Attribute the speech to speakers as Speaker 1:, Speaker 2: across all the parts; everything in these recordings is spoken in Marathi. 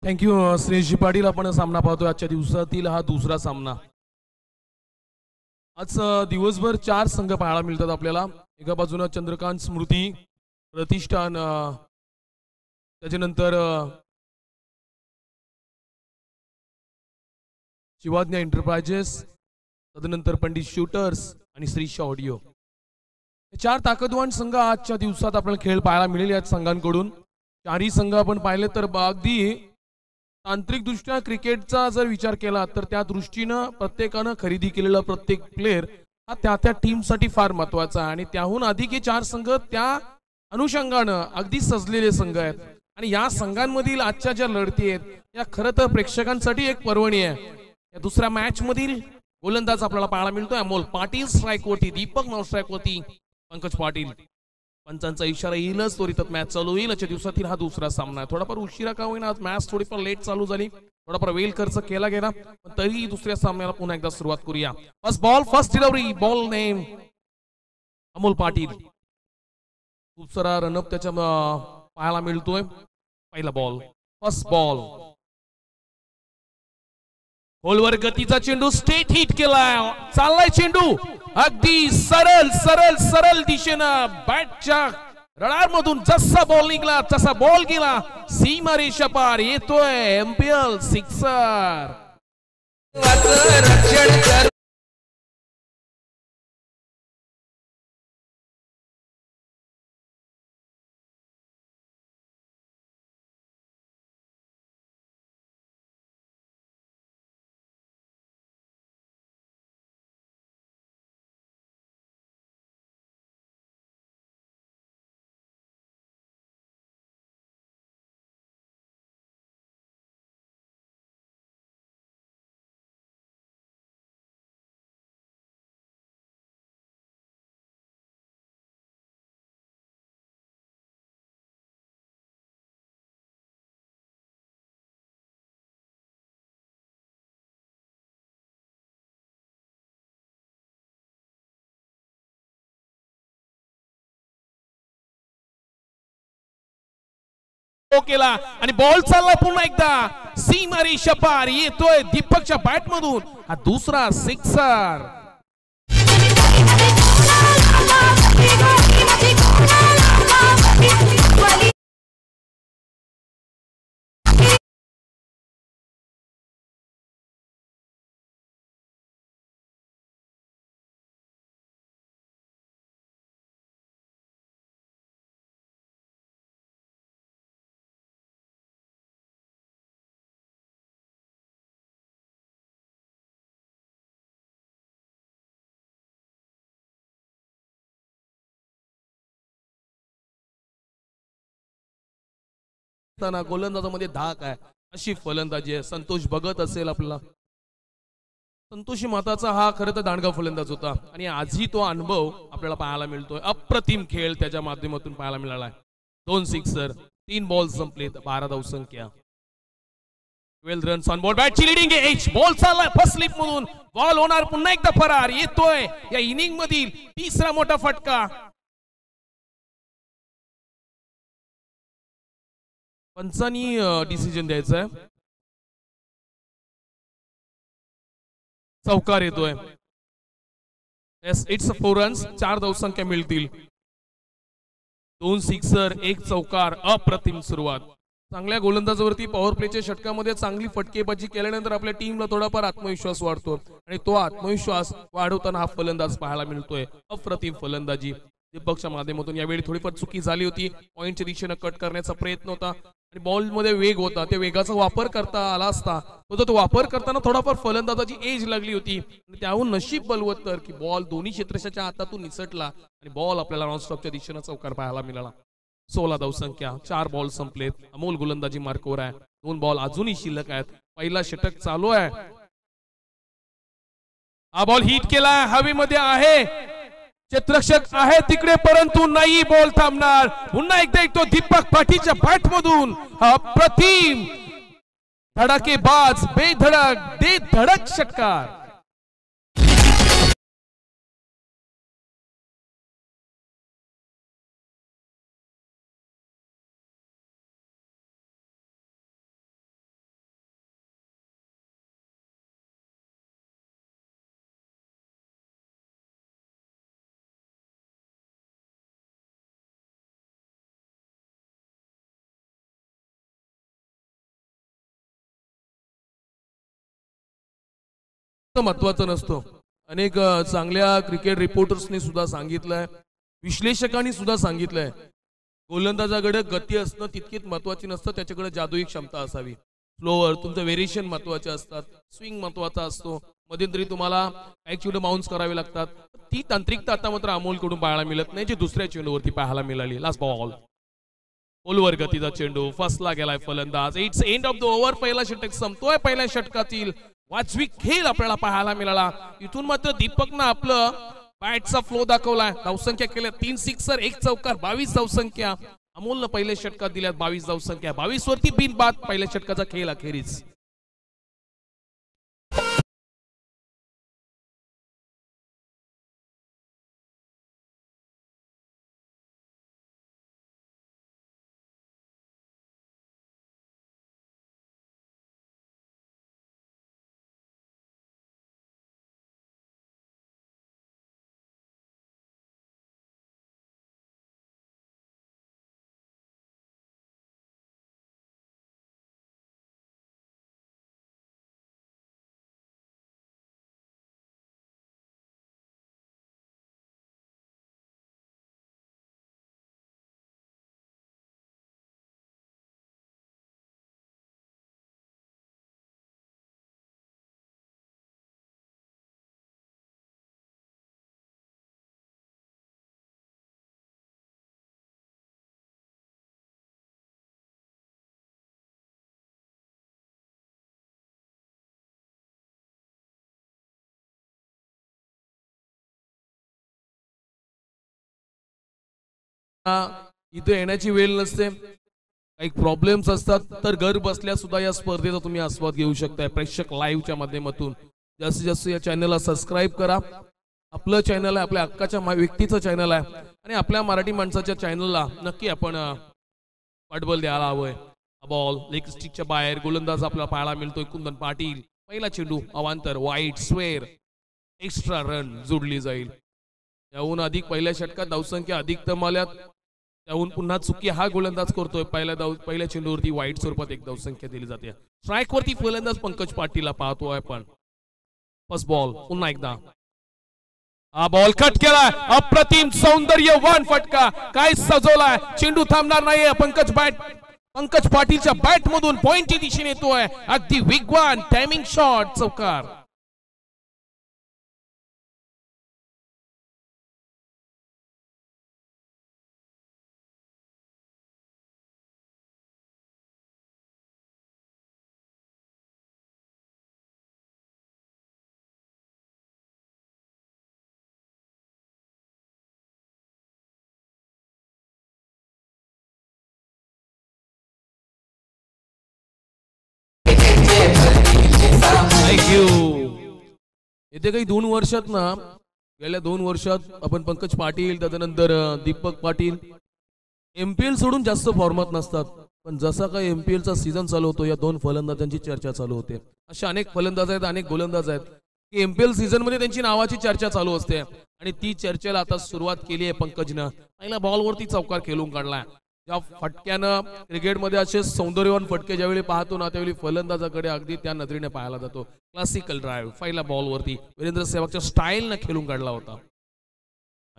Speaker 1: थँक्यू श्रेयसजी पाटील. आपण सामना पाहतोय आजच्या दिवसातील हा दुसरा सामना. आज दिवसभर 4 संघ पाहायला मिळतात आपल्याला. एका बाजूला चंद्रकांत स्मृती प्रतिष्ठान, त्याच्यानंतर शिवाज्ञा एंटरप्राइजेस, तदनंतर पंडित शूटर्स आणि श्रीशा ऑडिओ. हे 4 ताकदवान संघ आजच्या दिवसात आपल्याला खेळ पाहायला मिळेल या संघांकडून. 4ही संघ आपण पाहिले तर अगदी तांत्रिकदृष्ट्या क्रिकेटचा जर विचार केला तर त्या दृष्टीनं प्रत्येकानं खरेदी केलेला प्रत्येक प्लेयर हा त्या टीमसाठी फार महत्वाचा आहे. आणि त्याहून अधिक हे 4 संघ त्या अनुषंगानं अगदी सजलेले संघ आहेत. आणि या संघांमधील आजच्या ज्या लढती आहेत या खरं तर प्रेक्षकांसाठी एक पर्वणी आहे. या दुसऱ्या मॅच मधील गोलंदाज आपल्याला पाहायला मिळतोय अमोल पाटील स्ट्राईकवरती, दीपक नॉन स्ट्राईकवरती पंकज पाटील. पंचांचा इशारा येईलच, त्वरित मॅच चालू होईल. आजच्या दिवसातील हा दुसरा सामना आहे. थोडाफार उशिरा का होईना आज मॅच थोडीफार लेट चालू झाली, थोडाफार वेळ खर्च केला गेला, पण तरी दुसऱ्या सामन्याला पुन्हा एकदा सुरुवात करूया. First ball, first delivery, ball name Amol Patil. खूप सारा रनअप त्याच्या पाहायला मिळतोय. पहिला बॉल, फर्स्ट बॉल, होलवर गतीचा चेंडू स्ट्रेट हिट केलाय. चाललाय चेंडू अगदी सरळ सरळ सरळ दिशेनं बॅटच्या रडार मधून जसा बॉल निघला तसा बॉल गेला सीमा रेषा पार. येतोय एमपीएल सिक्सर. केला आणि बॉल चालला पुन्हा एकदा सीमा रेषा पार. येतोय दीपकच्या बॅट मधून हा दुसरा सिक्सर. गोलंदाजामध्ये धाक आहे, अशी फलंदाजी आहे. संतोष बघत असेल आपल्याला. संतोषी माताचा हा खरं तर दांडगा फलंदाज होता आणि आजही तो अनुभव आपल्याला पाहायला मिळतोय. अप्रतिम खेळ त्याच्या माध्यमातून पाहायला मिळालाय. 2 सिक्सर, 3 बॉल संपलेत, 12 धावसंख्या. 12 रन्स ऑन बॉल. बॅटची लिडिंग आहे. एच बॉल चाललाय फर्स्ट स्लिप मधून, बॉल होणार पुन्हा एकदा फरार. येतोय या इनिंग मधील तिसरा मोठा फटका. पंचांनी डिसिजन द्यायचा आहे. चौकार येतोय. येस, इट्स 4 रन्स, 4 धावसंख्या मिळतील. 2 सिक्सर, 1 चौकार. अप्रतिम सुरुवात. चांगल्या गोलंदाजावरती पॉवर प्लेच्या षटकामध्ये चांगली फटकेबाजी केल्यानंतर आपल्या टीमला थोडाफार आत्मविश्वास वाढतो आणि तो आत्मविश्वास वाढवताना हा फलंदाज पाहायला मिळतोय. अप्रतिम फलंदाजी दीपकच्या माध्यमातून. यावेळी थोडीफार चुकी झाली होती. पॉइंटच्या दिशेने कट करण्याचा प्रयत्न होता आणि बॉल मध्ये वेग होता, त्या वेगाचा वापर करता आला असता तो वापर करताना थोडाफार फलंदाजाची एज लागली होती. त्याहून नशीब बलवत्तर की बॉल दोन्ही क्षेत्रशाच्या हातातून निसटला आणि बॉल आपल्याला नॉनस्टॉपच्या दिशेने चौकार पाहायला मिळाला. 16 धावसंख्या, 4 बॉल संपलेत. अमोल गोलंदाजी मार्कवर आहे. 2 बॉल अजूनही शिल्लक आहेत. पहिला षटक चालू आहे. हा बॉल हिट केला, हवेमध्ये आहे, क्षेत्ररक्षक आहे तिकडे परंतु नाही बॉल थांबणार. पुन्हा एकदा तो दीपक पाटीलच्या बॅट मधून हा अप्रतिम धडाकेबाज बेधडक षटकार. महत्वाचं नसतं. अनेक चांगल्या क्रिकेट रिपोर्टर्सनी सुद्धा सांगितलंय, विश्लेषकांनी सुद्धा सांगितलंय, गोलंदाजाकडे गती असणं तितकीच महत्वाची नसतं, त्याच्याकडे जादुई क्षमता असावी. फ्लोअर तुमचं व्हेरिएशन महत्वाचे असतात, स्विंग महत्वाचा असतो, मध्यंतरी तुम्हाला काही चेंडू बाउन्स करावे लागतात. ती तांत्रिकता आता मात्र अमोलकडून पाहायला मिळत नाही, जी दुसऱ्या चेंडूवरती पाहायला मिळाली. लास्ट बॉल, ओलवर गतीचा चेंडू, फसला गेलाय फलंदाज. It's end of the over. पहिला षटक संपतोय. पहिल्या षटकातील वाजवी खेळ आपल्याला पाहायला मिळाला. इथून मात्र दीपकनं आपलं बॅटचा फ्लो दाखवलाय. धावसंख्या केल्या 3 सिक्सर 1 चौकार, 22 धावसंख्या. अमोलनं पहिल्या षटकात दिल्यात 22 धावसंख्या, 22 वरती बिनबाद. पहिल्या षटकाचा खेळ अखेरीस. इथे येण्याची वेळ नसते, काही प्रॉब्लेम्स असतात, तर घर बसल्या सुद्धा या स्पर्धेचा तुम्ही आस्वाद घेऊ शकताय प्रेक्षक लाईव्हच्या माध्यमातून. जास्तीत जास्त या चॅनलला सबस्क्राईब करा. आपलं चॅनल आहे, आपल्या हक्काच्या व्यक्तीचं चॅनल आहे, आणि आपल्या मराठी माणसाच्या चॅनलला नक्की आपण पाठबळ द्यायला हवंय. बॉल लेग स्टिकच्या बाहेर, गोलंदाज आपल्याला पाहायला मिळतोय कुंदन पाटील. पहिला चेंडू अवांतर, वाईट स्क्वेअर, एक्स्ट्रा रन जोडली जाईल. त्याहून अधिक पहिल्या षटकात धावसंख्या अधिकतम आल्यात, त्याहून पुन्हा चुकी हा गोलंदाज करतोय. पहिल्या चेंडूवरती वाईट स्वरूपात एक धावसंख्या दिली जाते. स्ट्राईक वरती फलंदाज पंकज पाटीलला पाहतोय आपण. फर्स्ट बॉल, पुन्हा एकदा हा बॉल कट केलाय. अप्रतिम सौंदर्यवान फटका, काय सजवलाय. चेंडू थांबणार नाहीये. पंकज पाटीलच्या बॅट मधून पॉइंटच्या दिशेने येतोय. अगदी वेगवान टायमिंग शॉट, चौकार. येते काही 2 वर्षात ना, गेल्या 2 वर्षात आपण पंकज पाटील, त्यानंतर दीपक पाटील एमपीएल सोडून जास्त फॉर्मात नसतात, पण जसा काही एमपीएलचा सीझन चालू होतो या 2 फलंदाजांची चर्चा चालू होते. असे अनेक फलंदाज आहेत, अनेक गोलंदाज आहेत की एमपीएल सीझन मध्ये त्यांची नावाची चर्चा चालू असते, आणि ती चर्चेला आता सुरुवात केली आहे पंकजनं. पहिल्या बॉलवरती चौकार खेळून काढलाय. त्या फटक्यानं क्रिकेटमध्ये असे सौंदर्यवान फटके ज्यावेळी पाहतो ना, त्यावेळी फलंदाजाकडे अगदी त्या नजरेने पाहायला जातो. क्लासिकल ड्राईव्ह पहिल्या बॉलवरती वीरेंद्र सेहवागच्या स्टाईलनं खेळून काढला होता.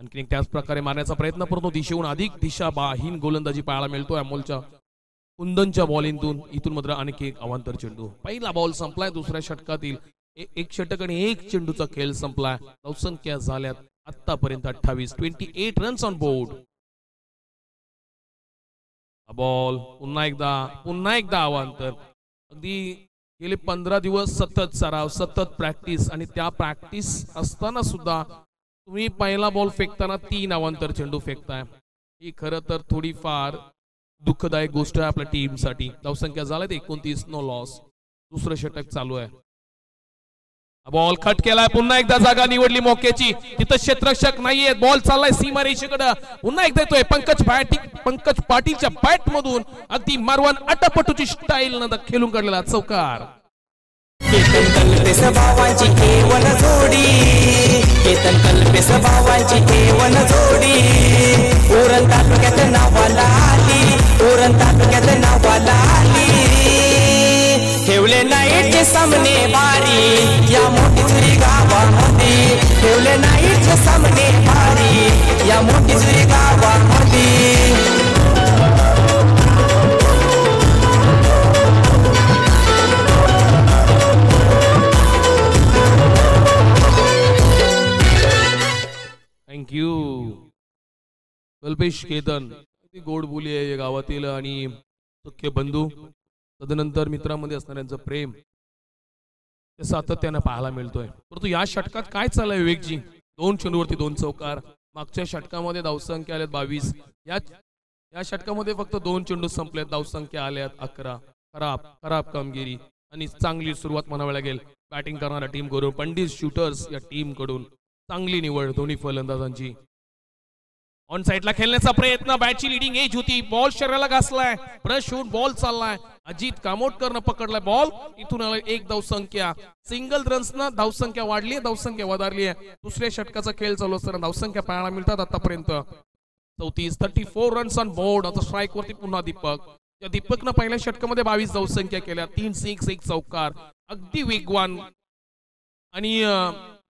Speaker 1: आणखी त्याच प्रकारे मारण्याचा प्रयत्न करतो. दिशेहून अधिक दिशाहीन गोलंदाजी पाहायला मिळतोय अमोलच्या कुंदनच्या बॉलिंगतून. इथून मात्र आणखी एक अवांतर चेंडू. पहिला बॉल संपलाय. दुसऱ्या षटकातील एक षटक आणि 1 चेंडूचा खेळ संपलाय. धावसंख्या झाल्यात आतापर्यंत 28. 28 रन्स ऑन बोर्ड. बॉल पुन्हा एकदा अवांतर. अगदी गेले 15 दिवस सतत सराव, सतत प्रॅक्टिस, आणि त्या प्रॅक्टिस असताना सुद्धा तुम्ही पहिला बॉल फेकताना 3 अवांतर चेंडू फेकताय. ही खरं तर थोडीफार दुःखदायक गोष्ट आहे आपल्या टीमसाठी. धावसंख्या झाल्यात 29, नो लॉस. दुसरं षटक चालू आहे. बॉल कट केलाय. पुन्हा एकदा जागा निवडली मोक्याची. तिथं क्षेत्ररक्षक नाहीये. बॉल चाललाय सीमा रेषेकडे. पुन्हा एकदा येतोय पंकज पाटीलच्या बॅट मधून अगदी मारवान अटापटूची स्टाईल न खेळून काढलेला चौकार.
Speaker 2: ठेवले नाईटचे सामने बारी, या मोठी
Speaker 1: कल्पेश केतन ती गोड बोली आहे गावातील आणि सख्खे बंधू तदनंतर मित्रांमध्ये असणाऱ्यांचं प्रेम ते सातत्यानं पाहायला मिळतोय. परंतु या षटकात काय चाललंय विवेकजी? 2 चेंडूवरती 2 चौकार. मागच्या षटकामध्ये धावसंख्या आल्यात 22. या षटकामध्ये फक्त 2 चेंडू संपलेत, धावसंख्या आल्यात 11. खराब खराब कामगिरी आणि चांगली सुरुवात म्हणावी लागेल बॅटिंग करणाऱ्या टीम कडून. पंडित शूटर्स या टीम कडून चांगली निवड दोन्ही फलंदाजांची. ऑन साइडला खेळण्याचा प्रयत्न, बॅटची लिडिंग एज होती, बॉल शरीराला घासलाय, ब्रश होऊन बॉल चाललाय. अजित कामोटकरनं पकडलाय बॉल, इथून एक धावसंख्या. सिंगल रन्सना धावसंख्या वाढली, धावसंख्या वधारली आहे. दुसऱ्या षटकाचा खेळ चालू असताना धावसंख्या पाहायला मिळतात आतापर्यंत 34 रन्स ऑन बोर्ड. आता स्ट्राईक वरती पुन्हा दीपक. त्या दीपकनं पहिल्या षटकामध्ये 22 धावसंख्या केल्या, 3 सिक्स 1 चौकार. अगदी वेगवान आणि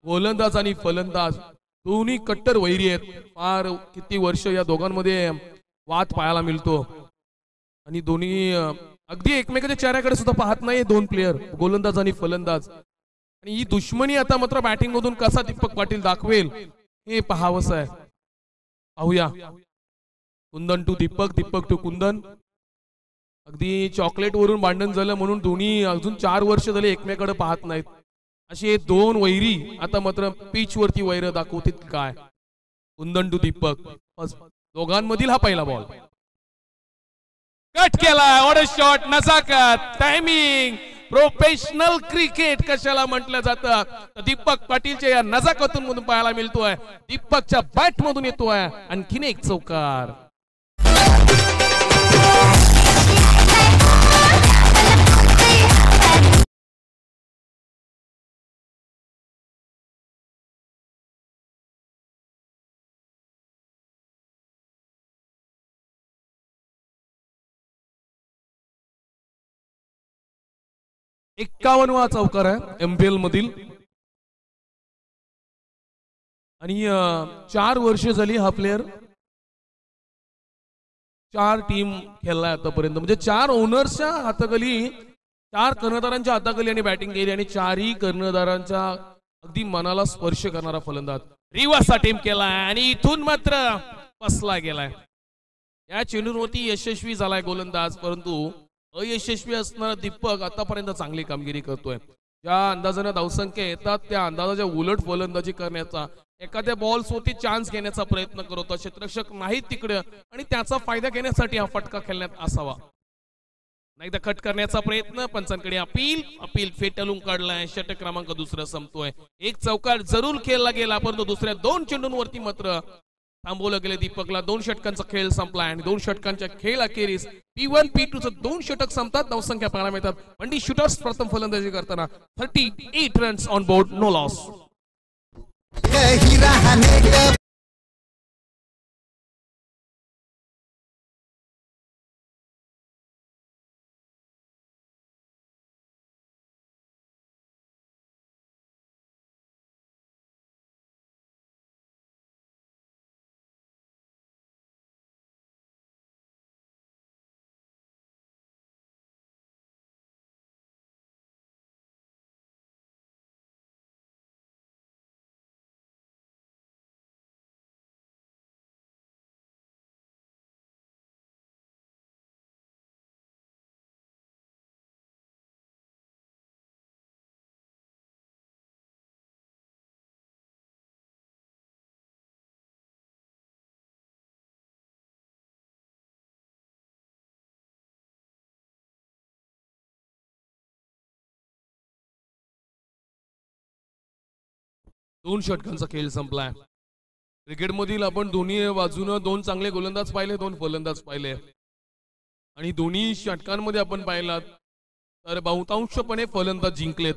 Speaker 1: गोलंदाज आणि फलंदाज दोन्ही कट्टर वैरी आहेत. फार किती वर्ष या दोघांमध्ये वाद पाहायला मिळतो आणि दोन्ही अगदी एकमेकाच्या चेहऱ्याकडे सुद्धा पाहत नाही दोन प्लेयर, गोलंदाज आणि फलंदाज. आणि ही दुश्मनी आता मात्र बॅटिंग मधून कसा दीपक पाटील दाखवेल हे पाहावंस आहे. पाहूया. कुंदन टू दीपक, दीपक टू कुंदन. अगदी चॉकलेट वरून भांडण झालं म्हणून दोन्ही अजून 4 वर्ष झाले एकमेकाकडे पाहत नाहीत. असे दोन वैरी आता मात्र पिच वरती वैर दाखवतील काय. कुंदन टू दीपक, दोघांमधील हा पहिला बॉल कट केला. ऑर्डर शॉट, नजाकत, टायमिंग, प्रोफेशनल क्रिकेट कशाला म्हटलं जातं. दीपक पाटीलच्या या नजाकतून मधून पाहायला मिळतोय. दीपकच्या बॅट मधून येतोय आणखीन एक चौकार. 51वा चौकार आहे एमपीएल मधील. आणि 4 वर्ष झाली हा प्लेयर 4 टीम खेळलाय आतापर्यंत. म्हणजे 4 ओनर्सच्या हाताखाली, 4 कर्णधारांच्या हाताखाली आणि बॅटिंग केली आणि 4ही कर्णधारांच्या अगदी मनाला स्पर्श करणारा फलंदाज. रिवर्सचा टीम केलाय आणि इथून मात्र फसला गेलाय. या चेंडूवरती यशस्वी झालाय गोलंदाज, परंतु अयशस्वी असणारा दीपक आतापर्यंत चांगली कामगिरी करतोय. ज्या अंदाजाने धावसंख्या येतात त्या अंदाजाच्या उलट फलंदाजी करण्याचा, एखाद्या बॉल सोबती चान्स घेण्याचा प्रयत्न करतो. क्षेत्ररक्षक नाहीत तिकडे आणि त्याचा फायदा घेण्यासाठी हा फटका खेळण्यात असावा. एकदा कट करण्याचा प्रयत्न, पंचांकडे अपील फेटाळून काढलाय. षटक क्रमांक दुसरा संपतोय. एक चौकार जरूर खेळला गेला, परंतु दुसऱ्या 2 चेंडूंवरती मात्र थांबवलं गेलं दीपकला. 2 षटकांचा खेळ संपला आणि 2 षटकांच्या खेळ अखेरीस P1 P2 2 षटक संपतात. धावसंख्या पाहायला मिळतात. पंडित शूटर्स प्रथम फलंदाजी करताना 38 runs on board, no loss. दोन षटकांचा खेळ संपलाय. क्रिकेटमधील आपण दोन्ही बाजूनं 2 चांगले गोलंदाज पाहिले, 2 फलंदाज पाहिले आणि दोन्ही षटकांमध्ये आपण पाहिलात तर बहुतांशपणे फलंदाज जिंकलेत.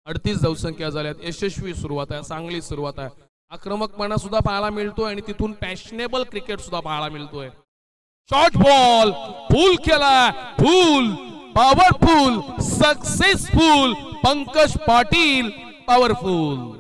Speaker 1: 38 धावसंख्या झाल्यात. यशस्वी सुरुवात आहे, चांगली सुरुवात आहे. आक्रमकपणा सुद्धा पाहायला मिळतोय आणि तिथून पॅशनेबल क्रिकेट सुद्धा पाहायला मिळतोय. शॉर्ट बॉल फुल केला, full powerful, successful. Pankaj Patil powerful.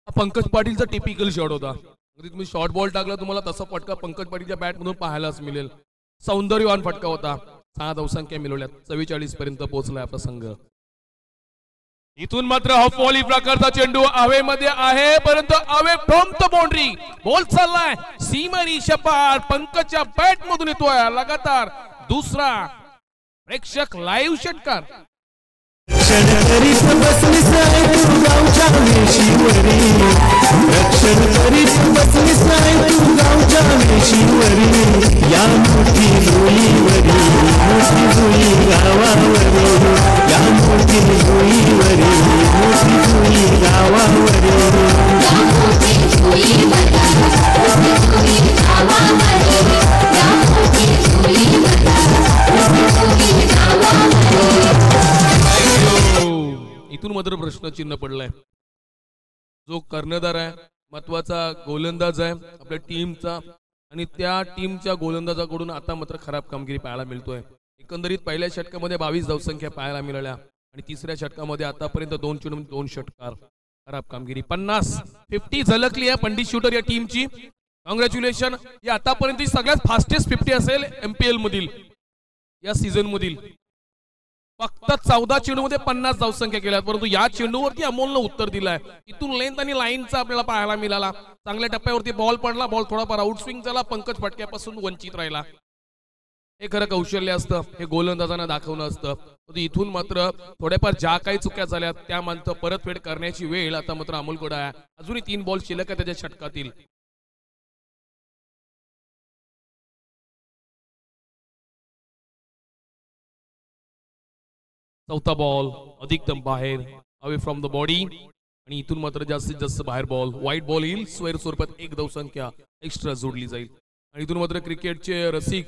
Speaker 1: Pankaj पाटीलचा टिपिकल शॉट होता. अगदी तुम्ही शॉर्ट बॉल टाकला तुम्हाला तसा फटका पंकज पाटीलच्या बॅट मधून पाहायलाच मिळेल. सौंदर्यवान फटका होता. 6 धावसंख्या मिळवल्यात. 44 पर्यंत पोहोचलाय आपला संघ. इथून मात्र हा फॉली प्रकारचा चेंडू अवे मध्ये आहे, परंतु away from the boundary ball चाललाय सीमारेषा पार. पंकजच्या बॅट मधून येतोय लगातार दुसरा प्रेक्षक लाईव्ह षटकार.
Speaker 2: रक्षण करीत बसलीस तू गावच्या वेशीवरी, रक्षण करीत बसलीस तू गावच्या वेशीवरी, या मोठी जुळीवरी, मोठी जुळी गावावरी, या मोठी जुळीवरी, मोठी जुळी गावावरी, या मोठी जुळीवरी, मोठी जुळी गावावरी, या मोठी जुळीवरी, मोठी जुळी गावावरी.
Speaker 1: इथून मात्र प्रश्नचिन्ह पडलाय. जो कर्णधार आहे, महत्वाचा गोलंदाज आहे आपल्या टीमचा, आणि त्या टीमच्या गोलंदाजाकडून आता मात्र खराब कामगिरी पाहायला मिळतोय. एकंदरीत पहिल्या षटकामध्ये 22 धावसंख्या पाहायला मिळाल्या आणि तिसऱ्या षटकामध्ये आतापर्यंत 2 चेंडू 2 षटकार. खराब कामगिरी. 50 झलकली आहे पंडित शूटर या टीमची. कॉंग्रॅच्युलेशन. ही आतापर्यंत सगळ्यात फास्टेस्ट 50 असेल एमपीएल मधील या सीझन मधील. फक्त 14 चेंडूमध्ये 50 धावसंख्या केल्या, परंतु या चेंडूवरती अमोलनं उत्तर दिलंय. इथून लेंथ आणि लाईनचा आपल्याला पाहायला मिळाला. चांगल्या टप्प्यावरती बॉल पडला, बॉल थोडाफार आउटस्विंग झाला, पंकज फटक्यापासून वंचित राहिला. हे खरं कौशल्य असतं, हे गोलंदाजांना दाखवणं असतं. इथून मात्र थोड्याफार ज्या काही चुक्या झाल्या त्या मात्र परतफेड करण्याची वेळ आता मात्र अमोलकडे आहे. अजूनही 3 बॉल शिल्लक आहे त्याच्या षटकातील. चौथा बॉल अधिकतम बाहेर, अवे फ्रॉम द बॉडी, आणि इथून मात्र जास्तीत जास्त बाहेर बॉल. वाईट बॉल येईल, स्क्वेअर स्वरूपात 1 धावसंख्या एक्स्ट्रा जोडली जाईल. आणि इथून मात्र क्रिकेटचे रसिक,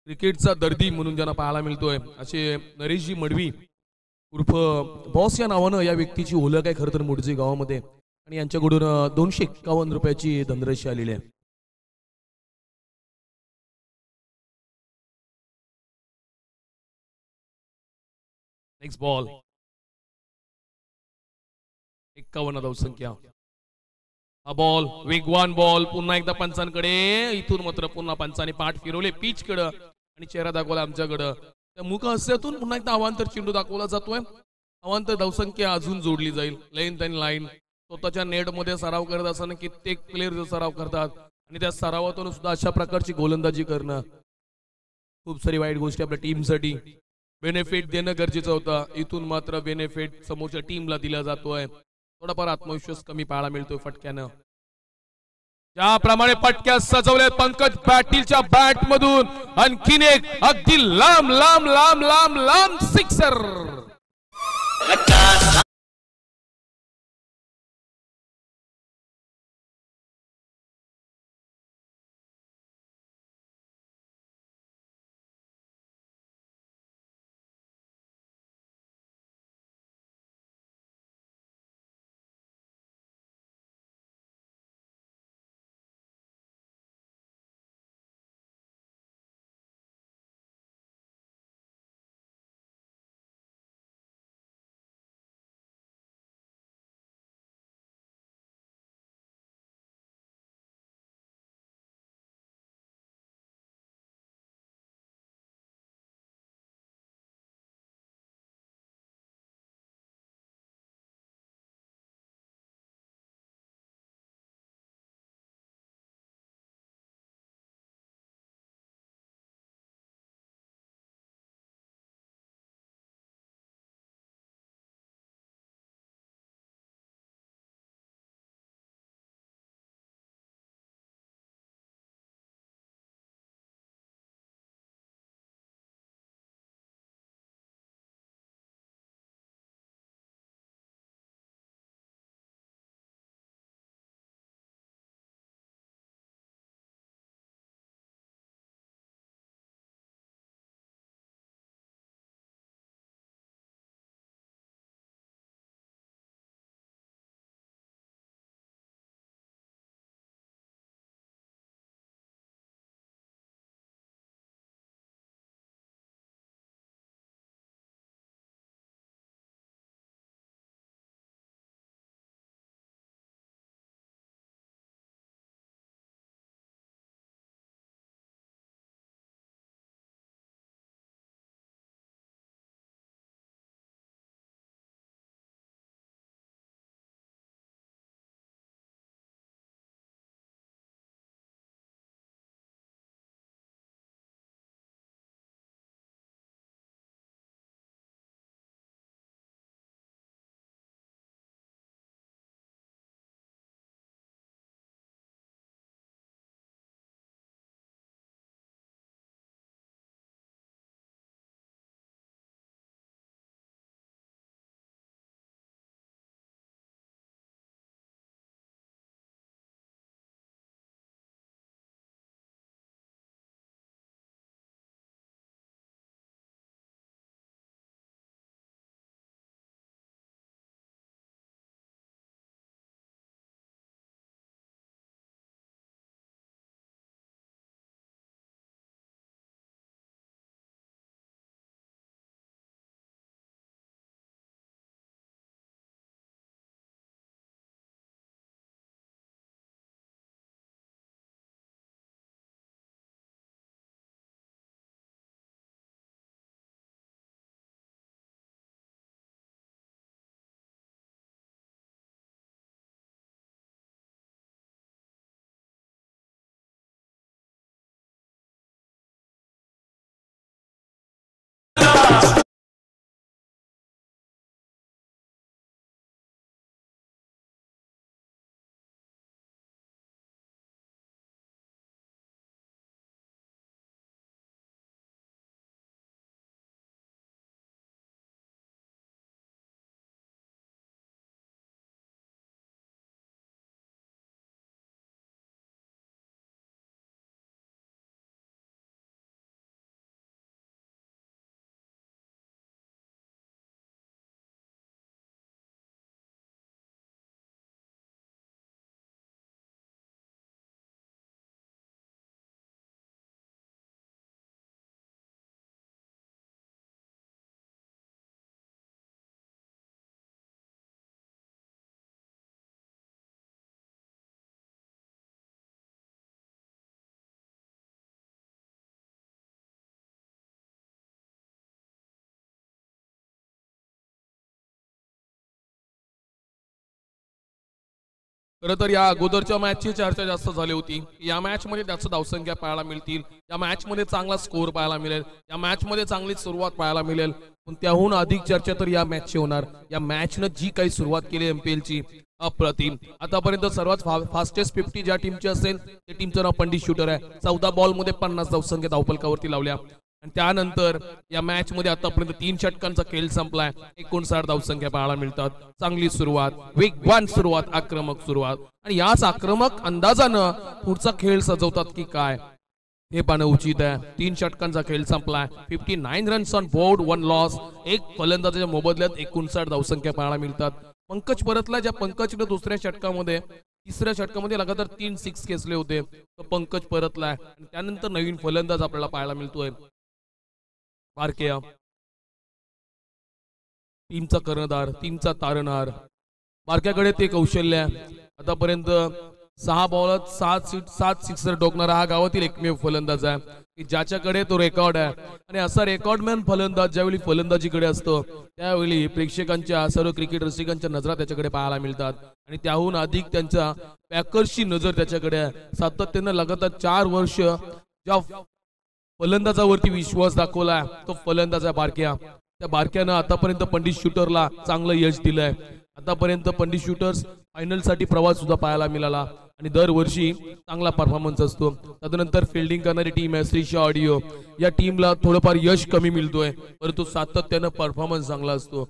Speaker 1: क्रिकेटचा दर्दी म्हणून ज्यांना पाहायला मिळतोय असे नरेशजी मडवी उर्फ बॉस या नावानं या व्यक्तीची ओळख आहे खरं तर मुडजी गावामध्ये, आणि यांच्याकडून 251 रुपयाची धनराशी आलेली आहे. नेक्स्ट बॉल 51 धावसंख्या. हा बॉल वेगवान बॉल पुन्हा एकदा पंचांकडे. इथून मात्र पुन्हा पंचाने पाठ फिरवले पिच कडे आणि चेहरा दाखवला आमच्याकडं. त्या मुख हास्यातून पुन्हा एकदा अवांतर चेंडू दाखवला जातोय. अवांतर धावसंख्या अजून जोडली जाईल. लेंथ आणि लाईन स्वतःच्या नेट मध्ये सराव करत असताना कित्येक प्लेयर सराव करतात आणि त्या सरावातून सुद्धा अशा प्रकारची गोलंदाजी करणं खूप सारी वाईट गोष्टी आपल्या टीमसाठी. बेनिफिट देणं गरजेचं होतं. इथून मात्र बेनिफिट समोरच्या टीमला दिला जातोय. थोडाफार आत्मविश्वास कमी पाहायला मिळतोय फटक्यानं. ज्याप्रमाणे फटक्या सजवले पंकज पाटीलच्या बॅट मधून आणखीन एक अगदी लांब लांब लांब लांब लांब सिक्सर. खरं तर या अगोदरच्या मॅचची चर्चा जास्त झाली होती. या मॅच मध्ये जास्त धावसंख्या पाहायला मिळतील, या मॅच मध्ये चांगला स्कोर पाहायला मिळेल, या मॅच मध्ये चांगली सुरुवात पाहायला मिळेल. पण त्याहून अधिक चर्चा तर या मॅचची होणार. या मॅचनं जी काही सुरुवात केली एमपीएल ची अप्रतिम. आतापर्यंत सर्वात फास्टेस्ट 50 ज्या टीमची असेल त्या टीमचं नाव पंडित शूटर आहे. 14 बॉल मध्ये 50 धावसंख्या धावफलकावरती लावल्या. आणि त्यानंतर या मॅच मध्ये आतापर्यंत 3 षटकांचा खेळ संपलाय. 59 धावसंख्या पाहायला मिळतात. चांगली सुरुवात, वेगवान सुरुवात, आक्रमक सुरुवात आणि याच आक्रमक अंदाजानं पुढचा खेळ सजवतात की काय हे पाहणं उचित आहे. 3 षटकांचा खेळ संपलाय. 59 रन्स ऑन बोर्ड, 1 लॉस. एक फलंदाजाच्या मोबदल्यात 59 धावसंख्या पाहायला मिळतात. पंकज परतला. ज्या पंकजने दुसऱ्या षटकामध्ये तिसऱ्या षटकामध्ये लगातार 3 6 खेचले होते, तो पंकज परतलाय. आणि त्यानंतर नवीन फलंदाज आपल्याला पाहायला मिळतोय, बारकेया. टीमचा कर्णधार, टीमचा तारणहार. बारक्याकडे ते कौशल्य आहे. आतापर्यंत 6 बॉलात 7 सिक्सर टोकणारा हा गावातील एकमेव फलंदाज आहे की ज्याच्याकडे तो रेकॉर्ड आहे. आणि असा रेकॉर्डमॅन फलंदाज ज्यावेळी फलंदाजीकडे असतो त्यावेळी प्रेक्षकांच्या, सर्व क्रिकेट रसिकांच्या नजरा त्याच्याकडे पाहायला मिळतात. आणि त्याहून अधिक त्यांच्या पॅकर्सची नजर त्याच्याकडे आहे. सातत्यानं लगातार 4 वर्ष ज्या फलंदाजावरती विश्वास दाखवलाय तो फलंदाज आहे बारक्या. त्या बारक्यानं आतापर्यंत पंडित शूटरला चांगलं यश दिलंय. आतापर्यंत पंडित शूटर्स फायनल साठी प्रवास सुद्धा पाहायला मिळाला आणि दरवर्षी चांगला परफॉर्मन्स असतो. तदनंतर फिल्डिंग करणारी टीम आहे श्री शॉ ऑडिओ. या टीमला थोडंफार यश कमी मिळतोय परंतु सातत्यानं परफॉर्मन्स चांगला असतो.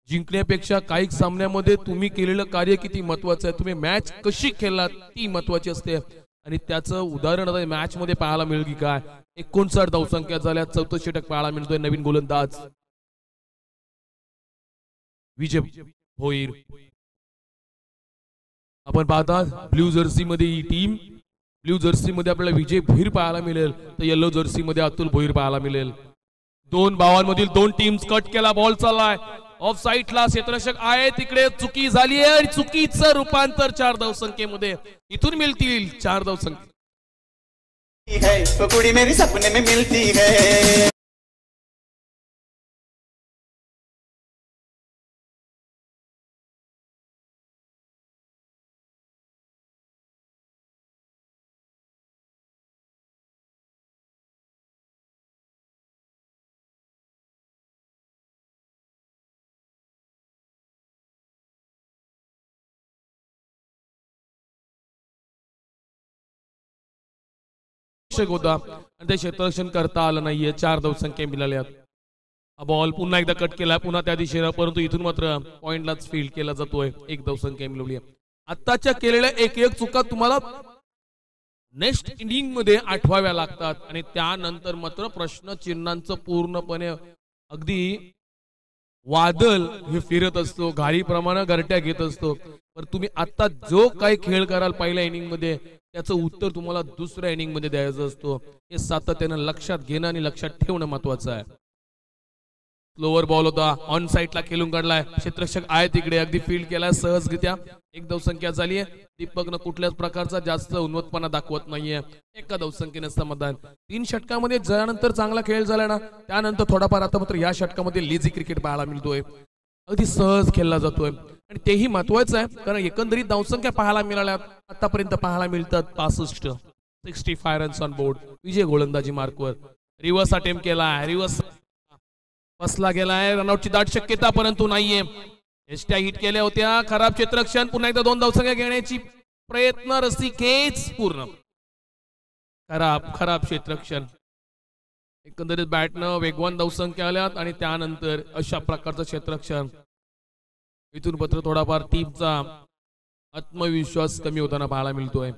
Speaker 1: जिंकण्यापेक्षा काही सामन्यामध्ये तुम्ही केलेलं कार्य किती महत्वाचं आहे, तुम्ही मॅच कशी खेळलात ती महत्वाची असते. आणि त्याचं उदाहरण आता मॅच मध्ये पाहायला मिळेल की काय. 59 धावसंख्या झाल्या, 64 षटक पाहायला मिळतोय. नवीन गोलंदाज विजय भोईर. आपण पाहता ब्ल्यू जर्सी मध्ये ही टीम, ब्ल्यू जर्सी मध्ये आपल्याला विजय भोईर पाहायला मिळेल तर येलो जर्सी मध्ये अतुल भोईर पाहायला मिळेल. 2 बावांमधील 2 टीम्स कट केला. बॉल चाललाय ऑफ साईडला. क्षेत्ररक्षक आहे तिकडे, चुकी झाली आहे आणि चुकीचं रूपांतर 4 धावसंख्येमध्ये. इथून मिळतील 4 धावसंख्या.
Speaker 2: कुड़ी मेरी सपने में मिलती है.
Speaker 1: होता आणि ते क्षेत्ररक्षण करता आलं नाहीये. 4 धावसंख्या मिळाल्या. हा बॉल पुन्हा एकदा कट केला, पुन्हा त्या दिशेला, परंतु इथून मात्र पॉइंटलाच फील्ड केला जातोय. 1 धावसंख्या मिळवली. आताच्या केलेल्या एक चुका तुम्हाला नेक्स्ट इनिंग मध्ये आठवाव्या लागतात आणि त्यानंतर मात्र प्रश्न चिन्हांचं पूर्णपणे अगदी वादळ हे फिरत असतो, घारीप्रमाणे गरट्या घेत असतो. पण तुम्ही आता जो काही खेळ कराल पहिल्या इनिंग मध्ये त्याचं उत्तर तुम्हाला दुसऱ्या इनिंग मध्ये द्यायचं असतो. हे सातत्यानं लक्षात घेणं आणि लक्षात ठेवणं महत्वाचं आहे. स्लोअर बॉल होता, ऑन साईडला खेळून काढलाय. क्षेत्ररक्षक आहे तिकडे, अगदी फील्ड केलाय सहजरित्या. 1 धावसंख्या झाली आहे. दीपकनं कुठल्याच प्रकारचा जास्त उन्मत्तपणा दाखवत नाहीये. 1 धावसंख्येने समाधान. 3 षटकामध्ये ज्यानंतर चांगला खेळ झाला ना त्यानंतर थोडाफार आता मात्र या षटकामध्ये लेझी क्रिकेट पाहायला मिळतोय. अगदी सहज खेळला जातोय आणि तेही महत्वाचं आहे कारण एकंदरीत धावसंख्या पाहायला मिळाल्या आतापर्यंत पाहायला मिळतात 65 रन्स ऑन बोर्ड. विजय गोलंदाजी मार्कवर. रिव्हर्स अटेम्प्ट केला, रिव्हर्स फसला गेलाय. रनआउटची दाट शक्यता परंतु नाहीये. एसट्या हिट केल्या होत्या. खराब क्षेत्ररक्षण. पुन्हा एकदा 2 धावसंख्या घेण्याची प्रयत्न, रसिकेच पूर्ण. खराब क्षेत्ररक्षण. एकंदरीत बॅटनं वेगवान धावसंख्या आल्यात आणि त्यानंतर अशा प्रकारचं क्षेत्ररक्षण. इथून पत्र थोडाफार टीमचा आत्मविश्वास कमी होताना पाहायला मिळतोय.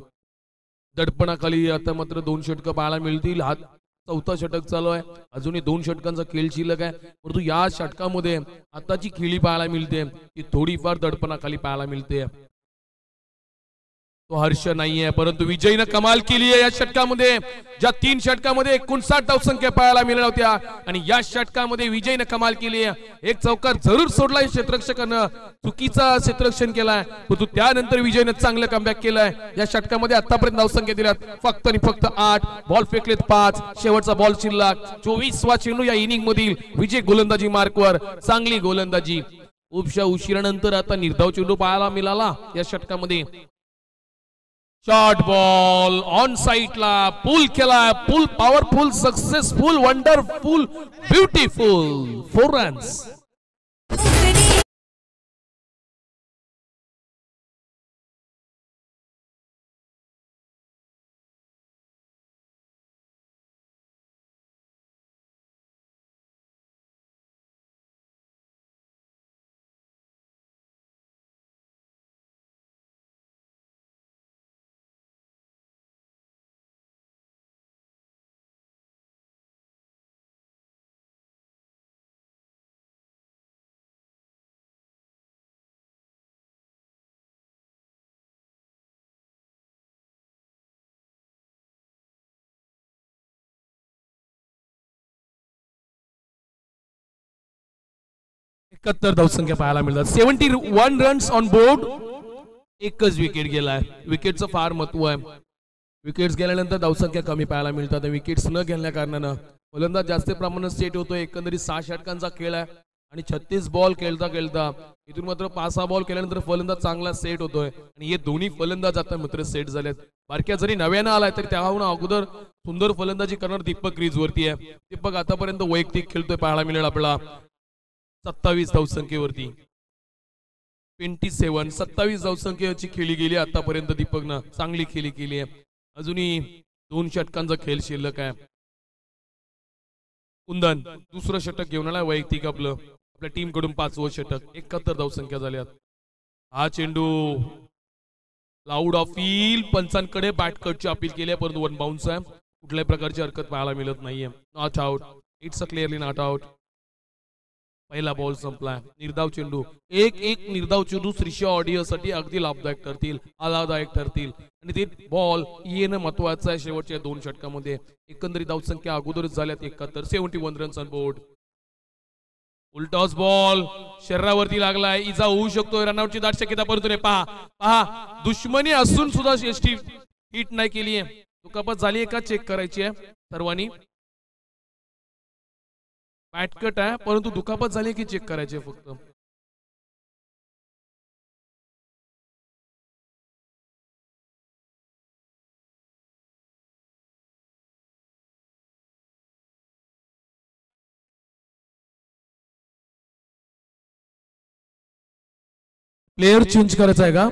Speaker 1: दडपणाखाली आता मात्र 2 षटकं पाहायला मिळतील. हा 4था षटक चालू आहे. अजूनही 2 षटकांचा खेळ शिल्लक आहे. परंतु या षटकामध्ये आताची खेळी पाहायला मिळते ती थोडीफार दडपणाखाली पाहायला मिळते. तो हर्ष नाहीये परंतु विजयनं कमाल केली आहे या षटकामध्ये. ज्या 3 षटकामध्ये 59 धावसंख्या पाहायला मिळाल्या होत्या आणि या षटकामध्ये विजयनं कमाल केली आहे. 1 चौकार जरूर सोडलाय क्षेत्ररक्षकानं, चुकीचा क्षेत्ररक्षण केलाय परंतु त्यानंतर विजयनं चांगलं कमबॅक केलंय. या षटकामध्ये आतापर्यंत धावसंख्या दिल्यात फक्त आणि फक्त 8. बॉल फेकलेत 5. शेवटचा बॉल शिल्लक. 24वा चेंडू या इनिंग मधील. विजय गोलंदाजी मार्कवर. चांगली गोलंदाजी. खूपशा उशिरानंतर आता निर्धाव चेंडू पाहायला मिळाला या षटकामध्ये. शॉर्ट बॉल ऑन साइडला पुल केला, pull powerful, successful, wonderful, beautiful, 4 runs. एकाहत्तर धावसंख्या पाहायला मिळतात. 71 रन्स ऑन बोर्ड. एकच विकेट गेलाय. विकेटचं फार महत्व आहे. विकेट्स गेल्यानंतर धावसंख्या कमी पाहायला मिळतात. विकेट्स न गेल्या कारणानं फलंदाज जास्त प्रमाणात सेट होतोय. एकंदरीत 6 षटकांचा खेळ आहे आणि 36 बॉल खेळता इथून मात्र 5-6 बॉल केल्यानंतर फलंदाज चांगला सेट होतोय आणि हे दोन्ही फलंदाज आता मात्र सेट झालेत. बारक्या जरी नव्यानं आलाय तरी त्याहून अगोदर सुंदर फलंदाजी करणार दीपक क्रीज वरती आहे. दीपक आतापर्यंत वैयक्तिक खेळतोय पाहायला मिळेल आपला 27 धावसंख्येवरती. 27 धावसंख्येची खेळी गेली आतापर्यंत. दीपकनं चांगली खेळी केली आहे. अजूनही 2 षटकांचा खेळ शिल्लक आहे. कुंदन दुसरं षटक घेऊन आलाय वैयक्तिक आपल्या टीम कडून 5वं षटक. 71 धावसंख्या झाल्यात. हा चेंडू लाऊड ऑफ फील्ड. पंचांकडे बॅट कटची अपील केली आहे परंतु 1 बाउन्स आहे. कुठल्याही प्रकारची हरकत पाहायला मिळत नाहीये. Not out. It's a clearly not out. पहिला बॉल संपलाय. निर्धाव चेंडू एक निर्धाव चेंडू श्रीशा ऑडिओसाठी अगदी लाभदायक ठरतील आणि ते बॉल येणं महत्वाचं आहे शेवटच्या 2 षटकामध्ये. एकंदरीत धावसंख्या अगोदरच झाल्यात 71. 71 रन्स ऑन बोर्ड. उलटॉस बॉल शरीरावरती लागलाय. इजा होऊ शकतो. रनआउटची दाट शक्यता परंतु पहा दुश्मनी असून सुद्धा एसटी हिट नाही केली आहे. दुखापत झाली आहे का चेक करायची आहे सर्वांनी. बॅटकट आहे परंतु दुखापत झाली की चेक करायचे फक्त. प्लेयर चेंज करायचा आहे का.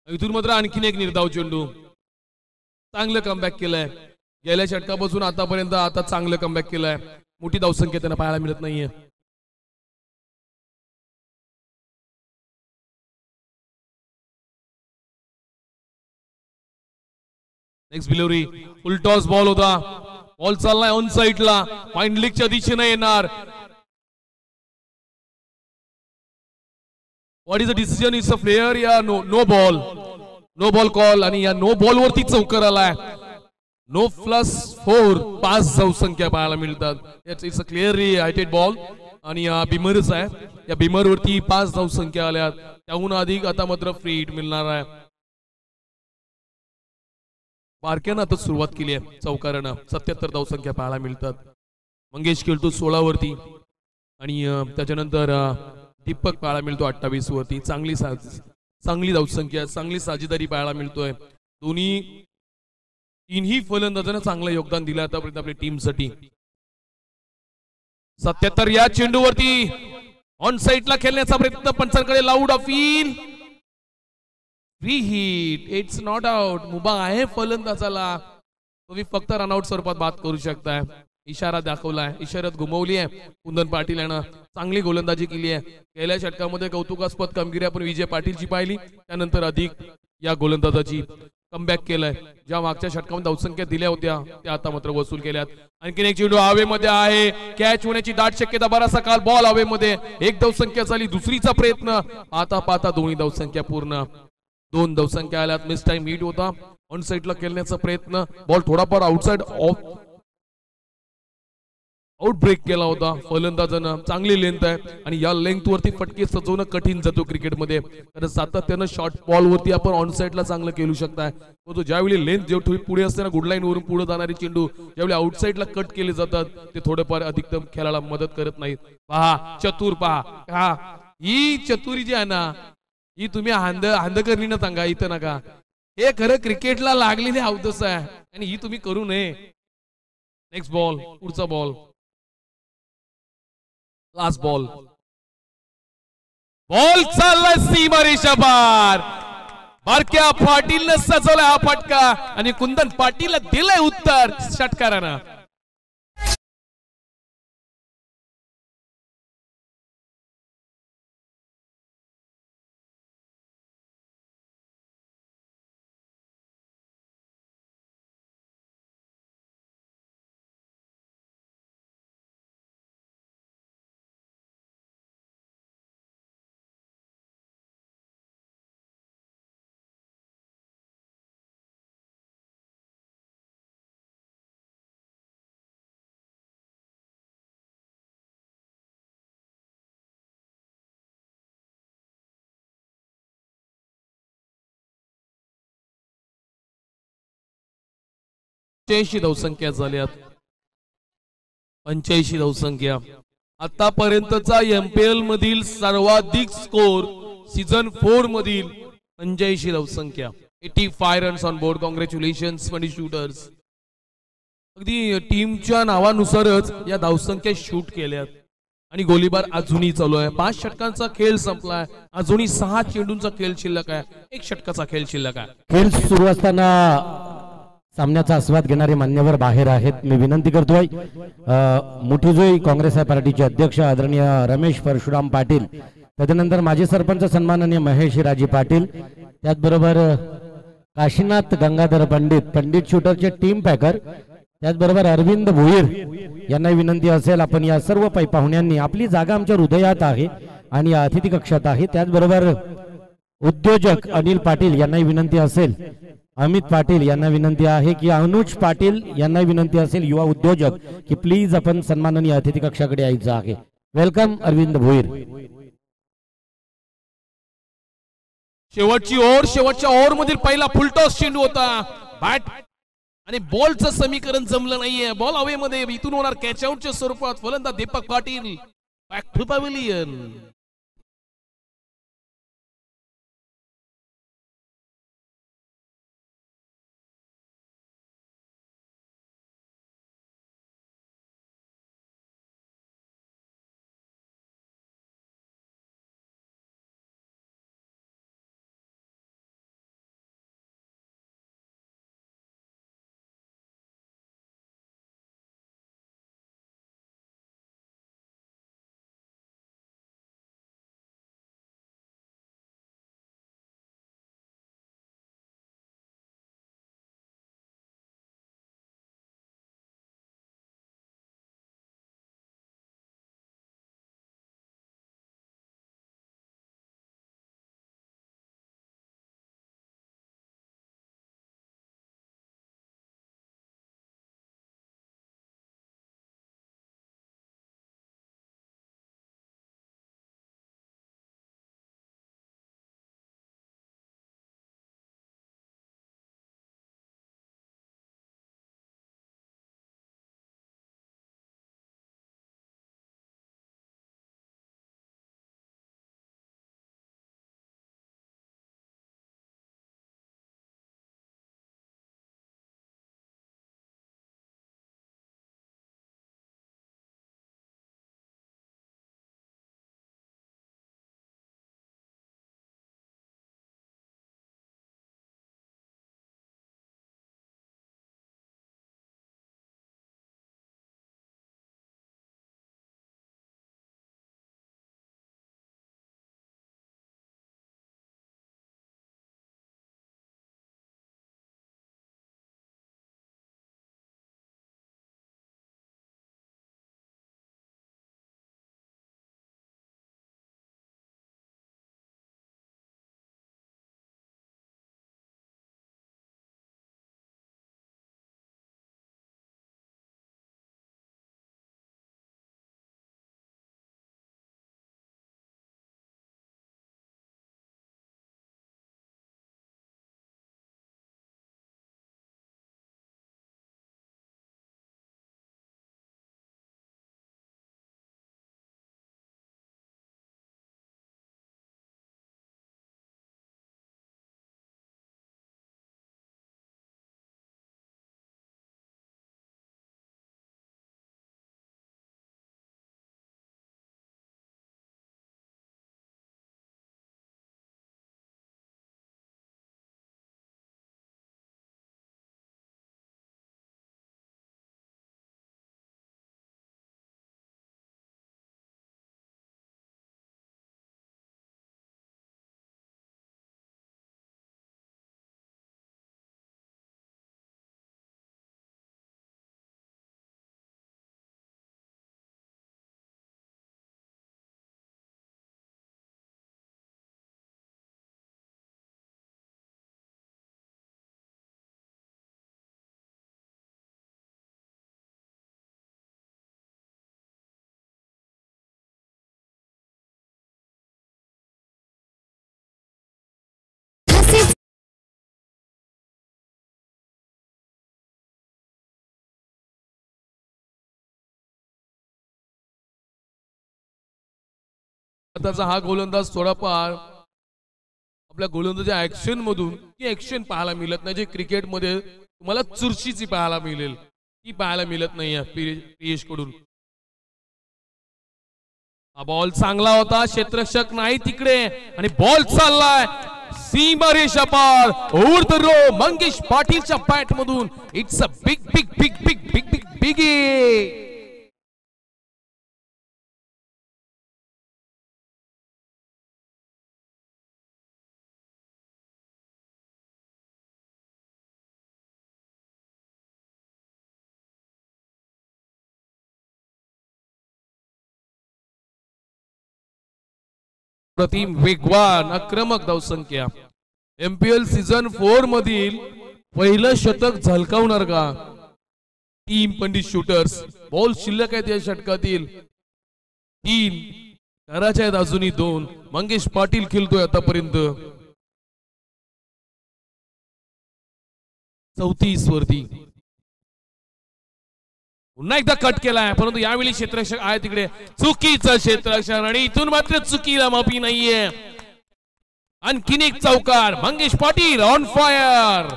Speaker 1: इथून मात्र आणखीन एक निर्धाव चेंडू. चांगलं कमबॅक केलंय. गेल्या षटकापासून आतापर्यंत आता चांगलं कमबॅक केलंय. मोठी धावसंख्या त्यांना पाहायला मिळत नाहीये. नेक्स्ट डिलिव्हरी उलटॉस बॉल होता. बॉल चाललाय ऑन साइडला. फाईन लेगच्या दिशेने येणार. What is the decision. Is a player या नो बॉल कॉल आणि या नो बॉल वरती चौकार आलाय. नो +4 5 धावसंख्या पाहायला मिळतात. इट्स अ क्लिअरली हायटेड बॉल आणि या बिमरच आहे. या बिमर वरती 5 धावसंख्या आल्यात. त्याहून अधिक आता मात्र फ्री हिट मिळणार आहे. बारक्यानं आता सुरुवात केली आहे चौकारानं. 77 धावसंख्या पाहायला मिळतात. मंगेश खेळतो 16 वरती आणि त्याच्यानंतर दीपक पाहायला मिळतो 28 वरती. चांगली धावसंख्या, चांगली साजेदारी पाहायला मिळतोय. तिन्ही फलंदाजांना चांगलं योगदान दिलं आतापर्यंत आपल्या टीमसाठी. 77 या चेंडूवरती ऑन साइडला खेळण्याचा प्रयत्न. पंचांकडे loud appeal. Free hit. It's not out. मुभा आहे फलंदाजाला. तुम्ही फक्त रनआउट स्वरूपात बाद करू शकताय. इशारा दाखवलाय. इशाऱ्यात घुमवली आहे कुंदन पाटील यानं. चांगली गोलंदाजी केली आहे. गेल्या षटकामध्ये कौतुकास्पद कामगिरी आपण विजय पाटीलची पाहिली. त्यानंतर अधिक या गोलंदाजाची कमबॅक केलाय. ज्या मागच्या षटकामध्ये धावसंख्या दिल्या होत्या त्या आता मात्र वसूल केल्यात. आणखीन एक चेंडू हवेमध्ये आहे, कॅच होण्याची दाट शक्यता. बराचसा काल बॉल हवेमध्ये, एक धावसंख्या झाली, दुसरीचा प्रयत्न. पाहता पाहता दोन्ही धावसंख्या पूर्ण. 2 धावसंख्या आल्यात. मिस टाइम हिट होता, ऑन साइडला खेळण्याचा प्रयत्न. बॉल थोडाफार आउटसाइड आउट ब्रेक केला होता फलंदाजानं. चांगली लेंथ आहे आणि या लेंथ वरती फटके सजवणं कठीण जातो क्रिकेटमध्ये, कारण सातत्यानं शॉर्ट बॉल वरती आपण ऑन साइडला चांगलं खेळू शकताय. तो ज्यावेळी लेंथ जेवढी पुढे असते ना, गुड लाईन वरून पुढे जाणारी चेंडू ज्यावेळी आउटसाइडला कट केले जातात ते थोडेफार अधिकतम खेळाला मदत करत नाहीत. पहा चतुर, पहा ही चतुरी जी आहे ना, ही तुम्ही हांदकरणी न सांगा, इथं नका. हे खरं क्रिकेटला लागलेली अवदस आहे आणि ही तुम्ही करू नये. नेक्स्ट बॉल, पुढचा बॉल, लास्ट बॉल. बॉल चाललाय सीमारेषा पार. बारक्या पाटीलनं सजवलाय हा फटका आणि कुंदन पाटीलला दिलंय उत्तर षटकारानं. धावसंख्या झाल्यात 85 धावसंख्या. आतापर्यंतचा एमपीएल मधील सर्वाधिक स्कोर सीझन 4 मधील 85 धावसंख्या. 85 runs on board. Congratulations Fundy shooters. अगदी टीमच्या नावानुसारच या धावसंख्या शूट केल्यात आणि गोलीबार अजूनही चालू आहे. 5 षटकांचा खेळ संपलाय, अजूनही 6 चेंडूंचा खेळ शिल्लक आहे, 1 षटकाचा खेळ शिल्लक आहे.
Speaker 3: खेळ सुरू असताना सामन्याचा आस्वाद घेणारे मान्यवर बाहेर आहेत. मी विनंती करतोय मुठीजोई काँग्रेस पार्टीचे अध्यक्ष आदरणीय रमेश परशुराम पाटील, त्यानंतर माजी सरपंच सन्माननीय महेश राजी पाटील, त्याचबरोबर काशीनाथ गंगाधर पंडित शूटरचे टीम पॅकर, त्याचबरोबर अरविंद भोईर यांना विनंती असेल, आपण या सर्व पाहुण्यांनी, आपली जागा आमच्या हृदयात आहे आणि अतिथी कक्षात आहे. त्याचबरोबर उद्योजक अनिल पाटील यांनाही विनंती असेल, अमित पाटील यांना विनंती आहे की अनुज पाटील यांना विनंती असेल, युवा उद्योजक, की प्लीज आपण सन्माननीय अतिथी कक्षाकडे यायचं आहे. वेलकम अरविंद भोईर.
Speaker 1: शेवटची ओव्हर, शेवटच्या ओव्हर मधील पहिला फुलटॉस चेंडू होता. बॅट आणि बॉलचं समीकरण जमलं नाहीये. बॉल हवेमध्ये, इथून होणार कॅच आउटच्या स्वरूपात. फलंदाज Deepak Patil back to pavilion. भारताचा हा गोलंदाज थोडाफार आपल्या गोलंदाजा ऍक्शन मधून ती ऍक्शन पाहायला मिळत नाही, जे क्रिकेटमध्ये तुम्हाला चुरशीची पाहायला मिळेल ती पाहायला मिळत नाही पियेश कडून. हा बॉल चांगला होता, क्षेत्ररक्षक नाही तिकडे आणि बॉल चाललाय सीमारेषा पार ओव्हर द रो. मंगेश पाटीलच्या बॅट मधून it's a big big big big big big big. प्रतिम वेगवान आक्रमक धावसंख्या. एमपीएल सीझन 4 मधील पहिलं शतक झलकावणार का टीम पंडित शूटर्स. बॉल शिल्लक आहेत या षटकातील 3, करायचे आहेत अजूनही 2. मंगेश पाटील खेळतोय आतापर्यंत 34 वरती. पुन्हा एकदा कट केलाय, परंतु यावेळी क्षेत्ररक्षक आहे तिकडे चुकीचं क्षेत्ररक्षण आणि इथून मात्र चुकीला माफी नाहीये. आणखीन एक चौकार. Mangesh Patil on fire.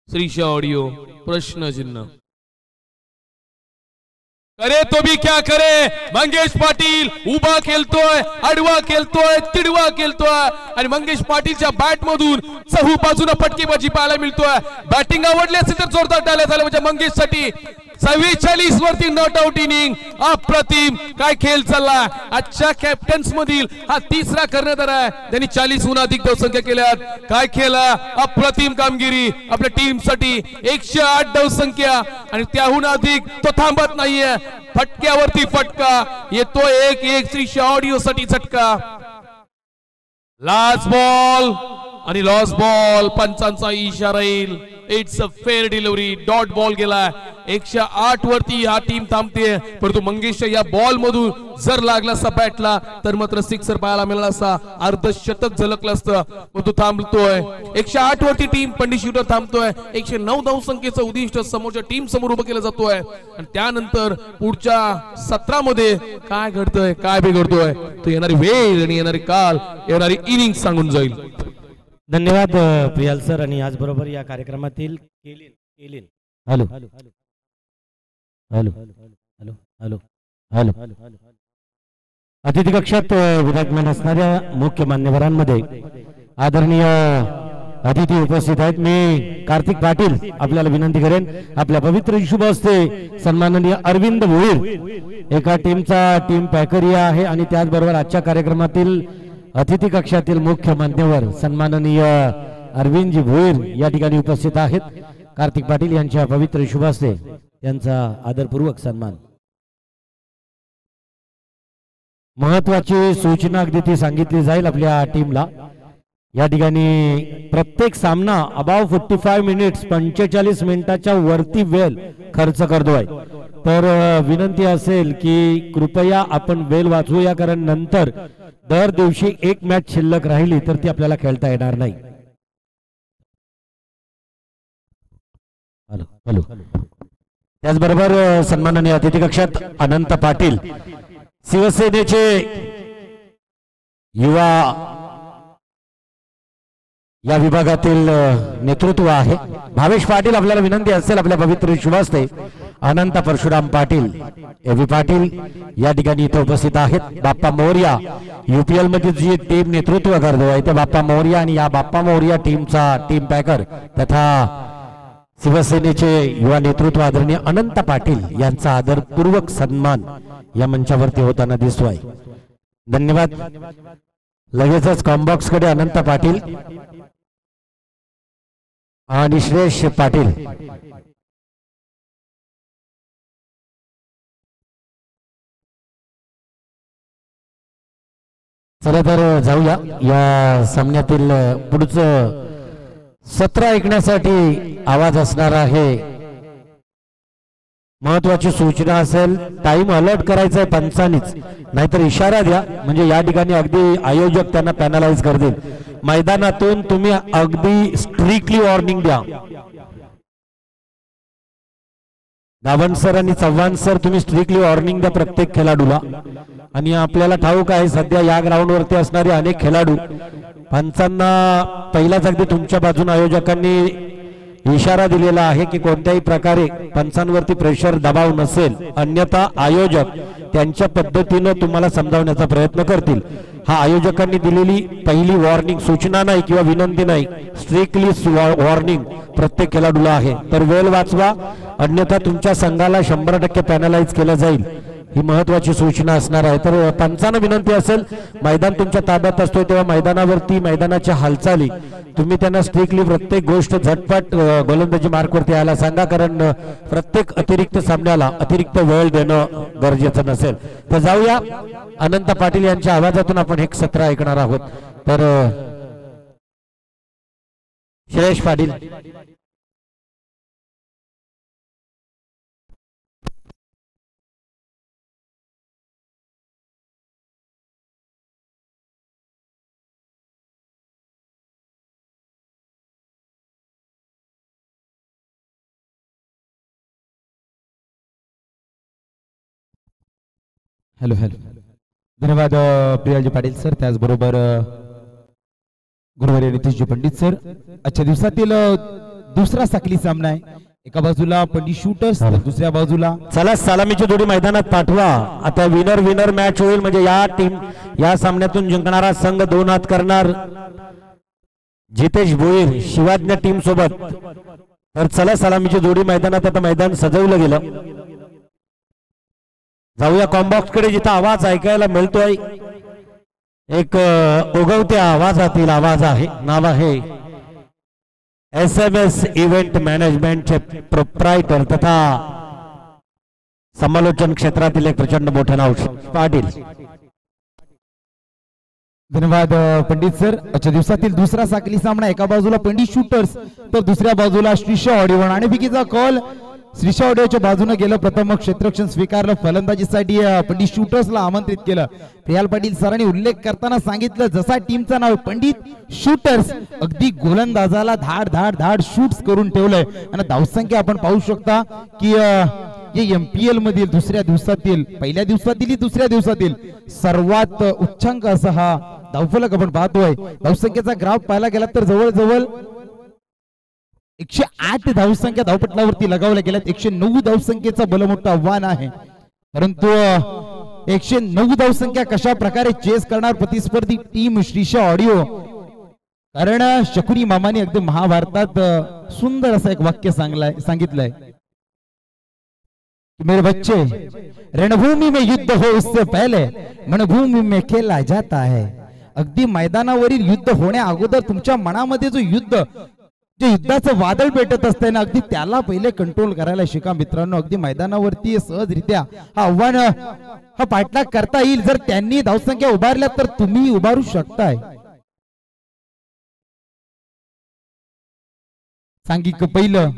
Speaker 1: Shrisha audio प्रश्न चिन्ह. करे तो भी क्या करे. मंगेश पाटील उभा खेळतोय, आडवा खेळतोय, तिडवा खेळतोय आणि मंगेश पाटीलच्या बॅट मधून चहू बाजूला फटकेबाजी पाहायला मिळतोय. बॅटिंग आवडली असेल तर जोरदार टाळ्या झाल्या म्हणजे मंगेश साठी. 44 वरती नॉट आउट इनिंग. अप्रतिम काय खेळ चालला. आजच्या कॅप्टन्स मधील हा तिसरा कर्णधार आहे, त्यांनी 40हून अधिक धावसंख्या केल्यात. काय खेळला, अप्रतिम कामगिरी आपल्या टीम साठी. 108 धावसंख्या आणि त्याहून अधिक तो थांबत नाहीये. फटक्यावरती फटका येतो. 1-1 श्रीशा ऑडिओ साठी झटका. लास्ट बॉल आणि लॉस बॉल. पंचांचा इशारा येईल. It's a fair delivery. Dot ball गेला. 108 वरती हा टीम थांबते, परंतु मंगेश या बॉल मधून जर लागला असता बॅटला तर मात्र सिक्सर पाहायला मिळाला असता, अर्धशतक झलकलं असतं. पण तो थांबतोय. 108 वरती टीम पंडित शूटर थांबतोय. 109 धावसंख्येचं उद्दिष्ट समोरच्या टीम समोर उभं केलं जातोय आणि त्यानंतर पुढच्या सत्रामध्ये काय घडतंय, काय बिघडतोय तो येणारी वेळ आणि येणारी काल, येणारी इनिंग सांगून जाईल.
Speaker 3: धन्यवाद प्रियाल सर. आणि याचबरोबर या कार्यक्रमातील hello hello hello hello hello अतिथी कक्षात विराजमान असणाऱ्या मुख्य मान्यवरांमध्ये आदरणीय अतिथी उपस्थित आहेत. मी कार्तिक पाटील आपल्याला विनंती करेन आपल्या पवित्र शुभ हस्ते सन्माननीय अरविंद भोईर एका टीमचा टीम पॅकर आहे आणि त्याचबरोबर आजच्या कार्यक्रमातील अतिथी कक्षातील मुख्य मान्यवर सन्माननीय अरविंदजी भोईर या ठिकाणी उपस्थित आहेत. कार्तिक पाटील यांच्या पवित्र शुभ हस्ते त्यांचा आदरपूर्वक सन्मान. महत्वाची सूचना अगदी ती सांगितली जाईल आपल्या टीमला. या ठिकाणी प्रत्येक सामना अबाव 45 मिनिट्स 45 मिनिटाच्या वरती वेळ खर्च करतोय. तर विनंती असेल की कृपया आपण वेळ वाचवूया, कारण नंतर दर दिवशी एक मॅच शिल्लक राहिली तर ती आपल्याला खेळता येणार नाही. Hello hello. त्याचबरोबर सन्माननीय अतिथी कक्षात अनंत पाटील शिवसेनेचे युवा या विभागातील नेतृत्व आहे. भावेश पाटील आपल्याला विनंती असेल आपल्या पवित्र शुभास्ते अनंत परशुराम पाटील एव्ही पाटील या ठिकाणी इथे उपस्थित आहेत. बाप्पा मोर्या UPL मध्ये जी टीम नेतृत्व करतो आहे ते बाप्पा मोर्या आणि या बाप्पा मोर्या टीमचा टीम पॅकर तथा शिवसेनेचे युवा नेतृत्व आदरणीय अनंत पाटील यांचा आदरपूर्वक सन्मान या मंचावरती होताना दिसतोय. धन्यवाद. लगेचच कॉम्बॉक्स कडे अनंत पाटील आणि श्रेष पाटील. चला तर जाऊया या सामन्यातील पुढचं सत्र ऐकण्यासाठी. आवाज असणार आहे महत्वाची सूचना असेल, टाइम अलर्ट करायचा आहे पंचांनीच, नाहीतर इशारा द्या, म्हणजे या ठिकाणी अगदी आयोजक त्यांना पॅनलाइज करतील. मैदानातून तुम्ही अगदी स्ट्रिक्टली वॉर्निंग द्या. धावण सर आणि चव्हाण सर, तुम्ही स्ट्रिक्टली वॉर्निंग द्या प्रत्येक खेळाडूला. आणि आपल्याला ठाऊक आहे सध्या या ग्राउंडवरती असणारे अनेक खेळाडू पंचांना पहिलाच अगदी तुमच्या बाजूने आयोजकांनी इशारा दिलेला आहे की कोणत्याही प्रकारे पंचांवरती प्रेशर दबाव नसेल, अन्यथा आयोजक त्यांच्या पद्धतीने तुम्हाला समजावण्याचा प्रयत्न करतील. हा आयोजकांनी दिलेली पहिली वॉर्निंग, सूचना नाही किंवा विनंती नाही, स्ट्रिक्टली वॉर्निंग प्रत्येक खेळाडूला आहे. तर वेळ वाचवा, अन्यथा तुमच्या संघाला 100% पॅनलाइज केलं जाईल. ही महत्वाची सूचना असणार आहे. तर पंचांना विनंती असेल, मैदान तुमच्या ताब्यात असतोय तेव्हा मैदानावरती मैदानाच्या हालचाली तुम्ही त्यांना स्ट्रिक्टली प्रत्येक गोष्ट झटपट गोलंदाजी मार्कवरती यायला सांगा, कारण प्रत्येक अतिरिक्त सामन्याला अतिरिक्त वेळ देणं गरजेचं नसेल. तर जाऊया, अनंत पाटील यांच्या आवाजातून आपण एक सत्र ऐकणार आहोत. तर श्रेयश पाटील.
Speaker 4: हॅलो हॅलो, धन्यवाद प्रियालजी पाटील सर, त्याचबरोबर गुरुवर्य नितीशजी पंडित सर. आजच्या दिवसातील दुसरा साखली सामना आहे. एका बाजूला पंडित शूटर्स, दुसऱ्या बाजूला
Speaker 3: चला सलामीची जोडी मैदानात पाठवा. आता विनर विनर मॅच होईल, म्हणजे या सामन्यातून जिंकणारा संघ 2 हात करणार जितेश भोईर शिवाज्ञा टीम सोबत. तर चला सलामीची जोडी मैदानात. आता मैदान सजवलं गेलं. जाऊया कॉम्बॉक्स कडे, जिथं आवाज ऐकायला मिळतोय, एक ओघवत्या आवाजातील आवाज आहे. नाव आहे SMS इव्हेंट मॅनेजमेंटचे प्रोप्रायटर तथा समालोचन क्षेत्रातील एक प्रचंड मोठं नाव पाटील.
Speaker 4: धन्यवाद पंडित सर. आजच्या दिवसातील दुसरा साखली सामना, एका बाजूला पंडित शूटर्स तर दुसऱ्या बाजूला श्रीशा ऑडिओ. आणि विकीचा कॉल श्रीशा ऑडिओच्या बाजूने गेलं. प्रथम क्षेत्ररक्षण स्वीकारलं. फलंदाजीसाठी पंडित शूटर्सला आमंत्रित केलं. प्रियाल पाटील सरांनी उल्लेख करताना सांगितलं, जसा टीमचं नाव पंडित शूटर्स, अगदी गोलंदाजाला धाड धाड धाड शूट्स करून ठेवलंय. आणि धावसंख्या आपण पाहू शकता की MPL मधील दुसऱ्या दिवसातील, पहिल्या दिवसातील दुसऱ्या दिवसातील सर्वात उच्चांक असा हा धावफलक आपण पाहतोय. धावसंख्येचा ग्राफ पाहायला गेला तर जवळजवळ 108 धावसंख्या धावपटलावरती लगावल्या गेल्यात. 109 धावसंख्येचं बलमोठं आव्हान आहे, परंतु 109 धावसंख्या कशा प्रकारे चेस करणार प्रतिस्पर्धी टीम श्रीशा ऑडिओ. कारण शकुनी मामाने अगदी महाभारतात सुंदर असं एक वाक्य सांगितलंय, मेरे बच्चे, रणभूमि में युद्ध हो उससे पहले मनभूमि में खेला जाता है. अगदी मैदानावरील युद्ध होण्या अगोदर तुमच्या मनामध्ये जो युद्ध, जे युद्धाचं वादळ पेटत असते ना, अगदी त्याला पहिले कंट्रोल करायला शिका मित्रांनो. अगदी मैदानावरती सहजरित्या हा आव्हान हा पाठलाग करता येईल. जर त्यांनी धावसंख्या उभारल्या तर तुम्ही उभारू शकताय. सांघिक पहिलं,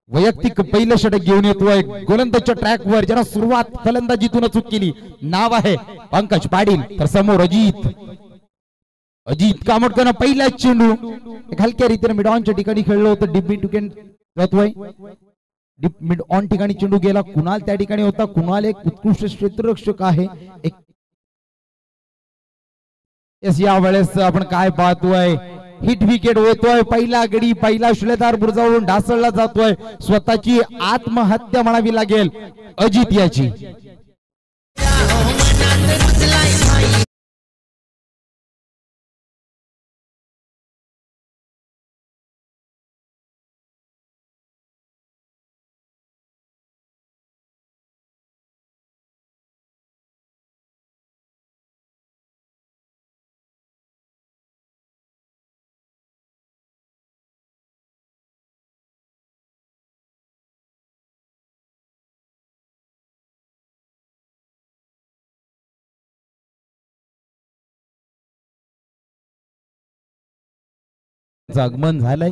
Speaker 4: वैयक्तिक पहिलं षटक घेऊन येतोय गोलंदाजच्या ट्रॅकवर, ज्यानं सुरुवात फलंदाजीतून चूक केली. नाव आहे पंकज पाटील. तर समोर अजित कामोडकरनं पहिला चेंडू हलक्या रीतीने मिड ऑनच्या ठिकाणी खेळलो होतं. डीप मिड टू जातोय, डीप मिड ऑन ठिकाणी चेंडू गेला. कुणाल त्या ठिकाणी होता. कुणाल एक उत्कृष्ट क्षेत्ररक्षक आहे. या वेळेस आपण काय पाहतोय, हिट विकेट होतोय. पहिला गडी, पहिला शिलेदार बुरजावरून ढासळला जातोय. स्वतःची आत्महत्या म्हणावी लागेल अजित याची. आगमन झालंय.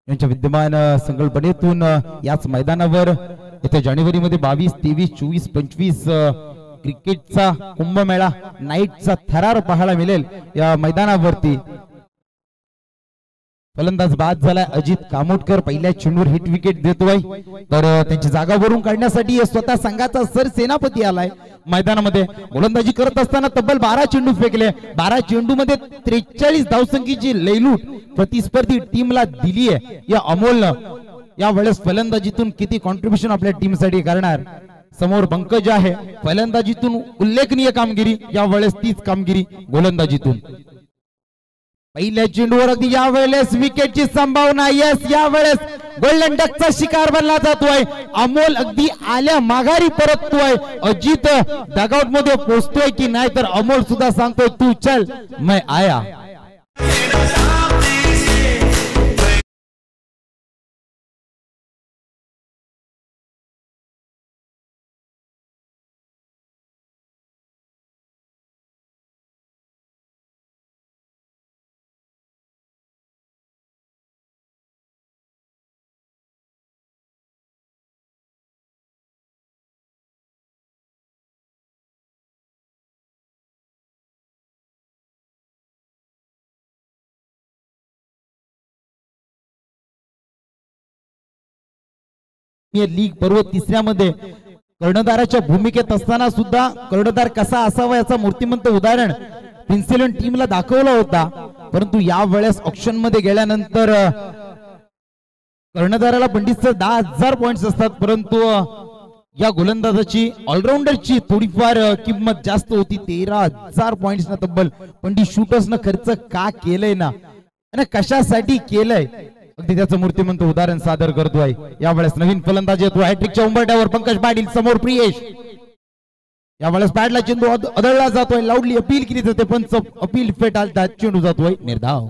Speaker 4: यांच्या विद्यमान संकल्पनेतून याच मैदानावर येत्या जानेवारीमध्ये 22, 23, 24, 25 क्रिकेटचा कुंभमेळा नाईटचा थरार पाहायला मिळेल या मैदानावरती. फलंदाज बाद झालाय अजित कामोटकर, पहिल्या चेंडूवर हिट विकेट देतोय. तर त्यांची जागा भरून काढण्यासाठी स्वतः संघाचा सरसेनापती आलाय मैदानामध्ये. गोलंदाजी करत असताना तब्बल 12 चेंडू फेकले. 12 चेंडू मध्ये 43 धावसंख्येची लयलूट प्रतिस्पर्धी टीमला दिली आहे या अमोलनं. या वेळेस फलंदाजीतून किती कॉन्ट्रीब्युशन आपल्या टीमसाठी करणार. समोर पंकज आहे, फलंदाजीतून उल्लेखनीय कामगिरी, या वेळेस तीच कामगिरी गोलंदाजीतून. पहिल्या चेंडूवर अगदी या वेळेस विकेटची संभावना. यस, या वेळेस गोल्डन डकचा शिकार बनला जातोय. अमोल अगदी आल्या माघारी परततोय. अजित डगआउट मध्ये पोहोचतोय की नाही, तर अमोल सुद्धा सांगतोय तू चल मैं आया. लीग पर्व तिसऱ्या मध्ये कर्णधाराच्या भूमिकेत असताना सुद्धा कर्णधार कसा असावा याचा मूर्तिमंत उदाहरण प्रिन्सिलन टीमला दाखवला होता. परंतु या वेळेस ऑक्शन मध्ये गेल्यानंतर कर्णधाराला पंडितचं 10,000 पॉइंट्स असतात, परंतु या गोलंदाजाची ऑलराऊंडरची थोडीफार किंमत जास्त होती. 13,000 पॉइंट्स ना तब्बल पंडित शूटर्सनं खर्च का केलंय ना आणि कशासाठी केलंय, अगदी त्याचं मूर्तिमंत उदाहरण सादर करतोय. यावेळेस नवीन फलंदाज येतो हॅट्रिकच्या उंबरठ्यावर. पंकज पाटील समोर प्रियेश. यावेळेस पॅडला चेंडू अदळला जातोय. लाऊडली अपील केली जाते, पण अपील फेटाळतात, चेंडू जातोय निर्धाव.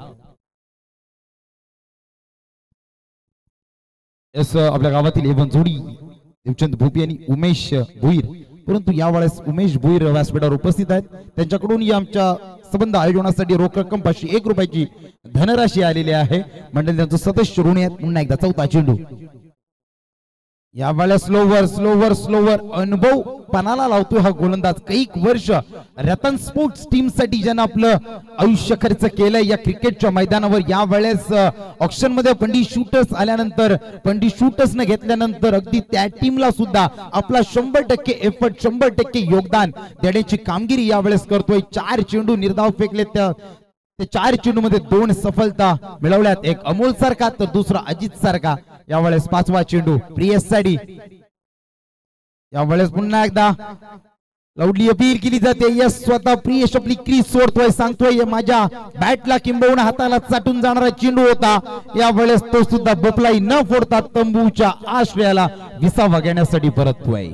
Speaker 4: आपल्या गावातील एवन जोडी देवचंद भोपी आणि उमेश भुईर. परंतु यावेळेस उमेश भुईर व्यासपीठावर उपस्थित आहेत. त्यांच्याकडून या आमच्या संबंध आयोजनासाठी रोख रक्कम 501 रुपयाची धनराशी आलेली आहे. मंडळ त्यांचं सदस्य ऋणी आहेत. पुन्हा एकदा चौथा चेंडू. यावेळेस स्लोवर अनुभव पणाला लावतोय हा गोलंदाज. कैक वर्ष रतन स्पोर्ट्स टीम साठी ज्यानं आपलं आयुष्य खर्च केलंय या क्रिकेटच्या मैदानावर. यावेळेस ऑक्शन मध्ये पंडित शूटर्स आल्यानंतर, पंडित शूटर्स न घेतल्यानंतर अगदी त्या टीमला सुद्धा आपला 100% एफर्ट, 100% योगदान देण्याची कामगिरी यावेळेस करतोय. 4 चेंडू निर्धाव फेकले, त्या 4 चेंडू मध्ये 2 सफलता मिळवल्यात. एक अमोल सारखा तर दुसरा अजित सारखा. यावेळेस 5वा चेंडू प्रियस साठी. यावेळेस पुन्हा एकदा लाऊडली अपील केली जाते. यस, स्वतः प्रियश आपली क्रीज सोडतोय, सांगतोय माझ्या बॅटला किंबहुना हाताला चाटून जाणारा चेंडू होता. यावेळेस तो सुद्धा बपलाई न फोडता तंबूच्या आश्रयाला विसावा घेण्यासाठी परततोय.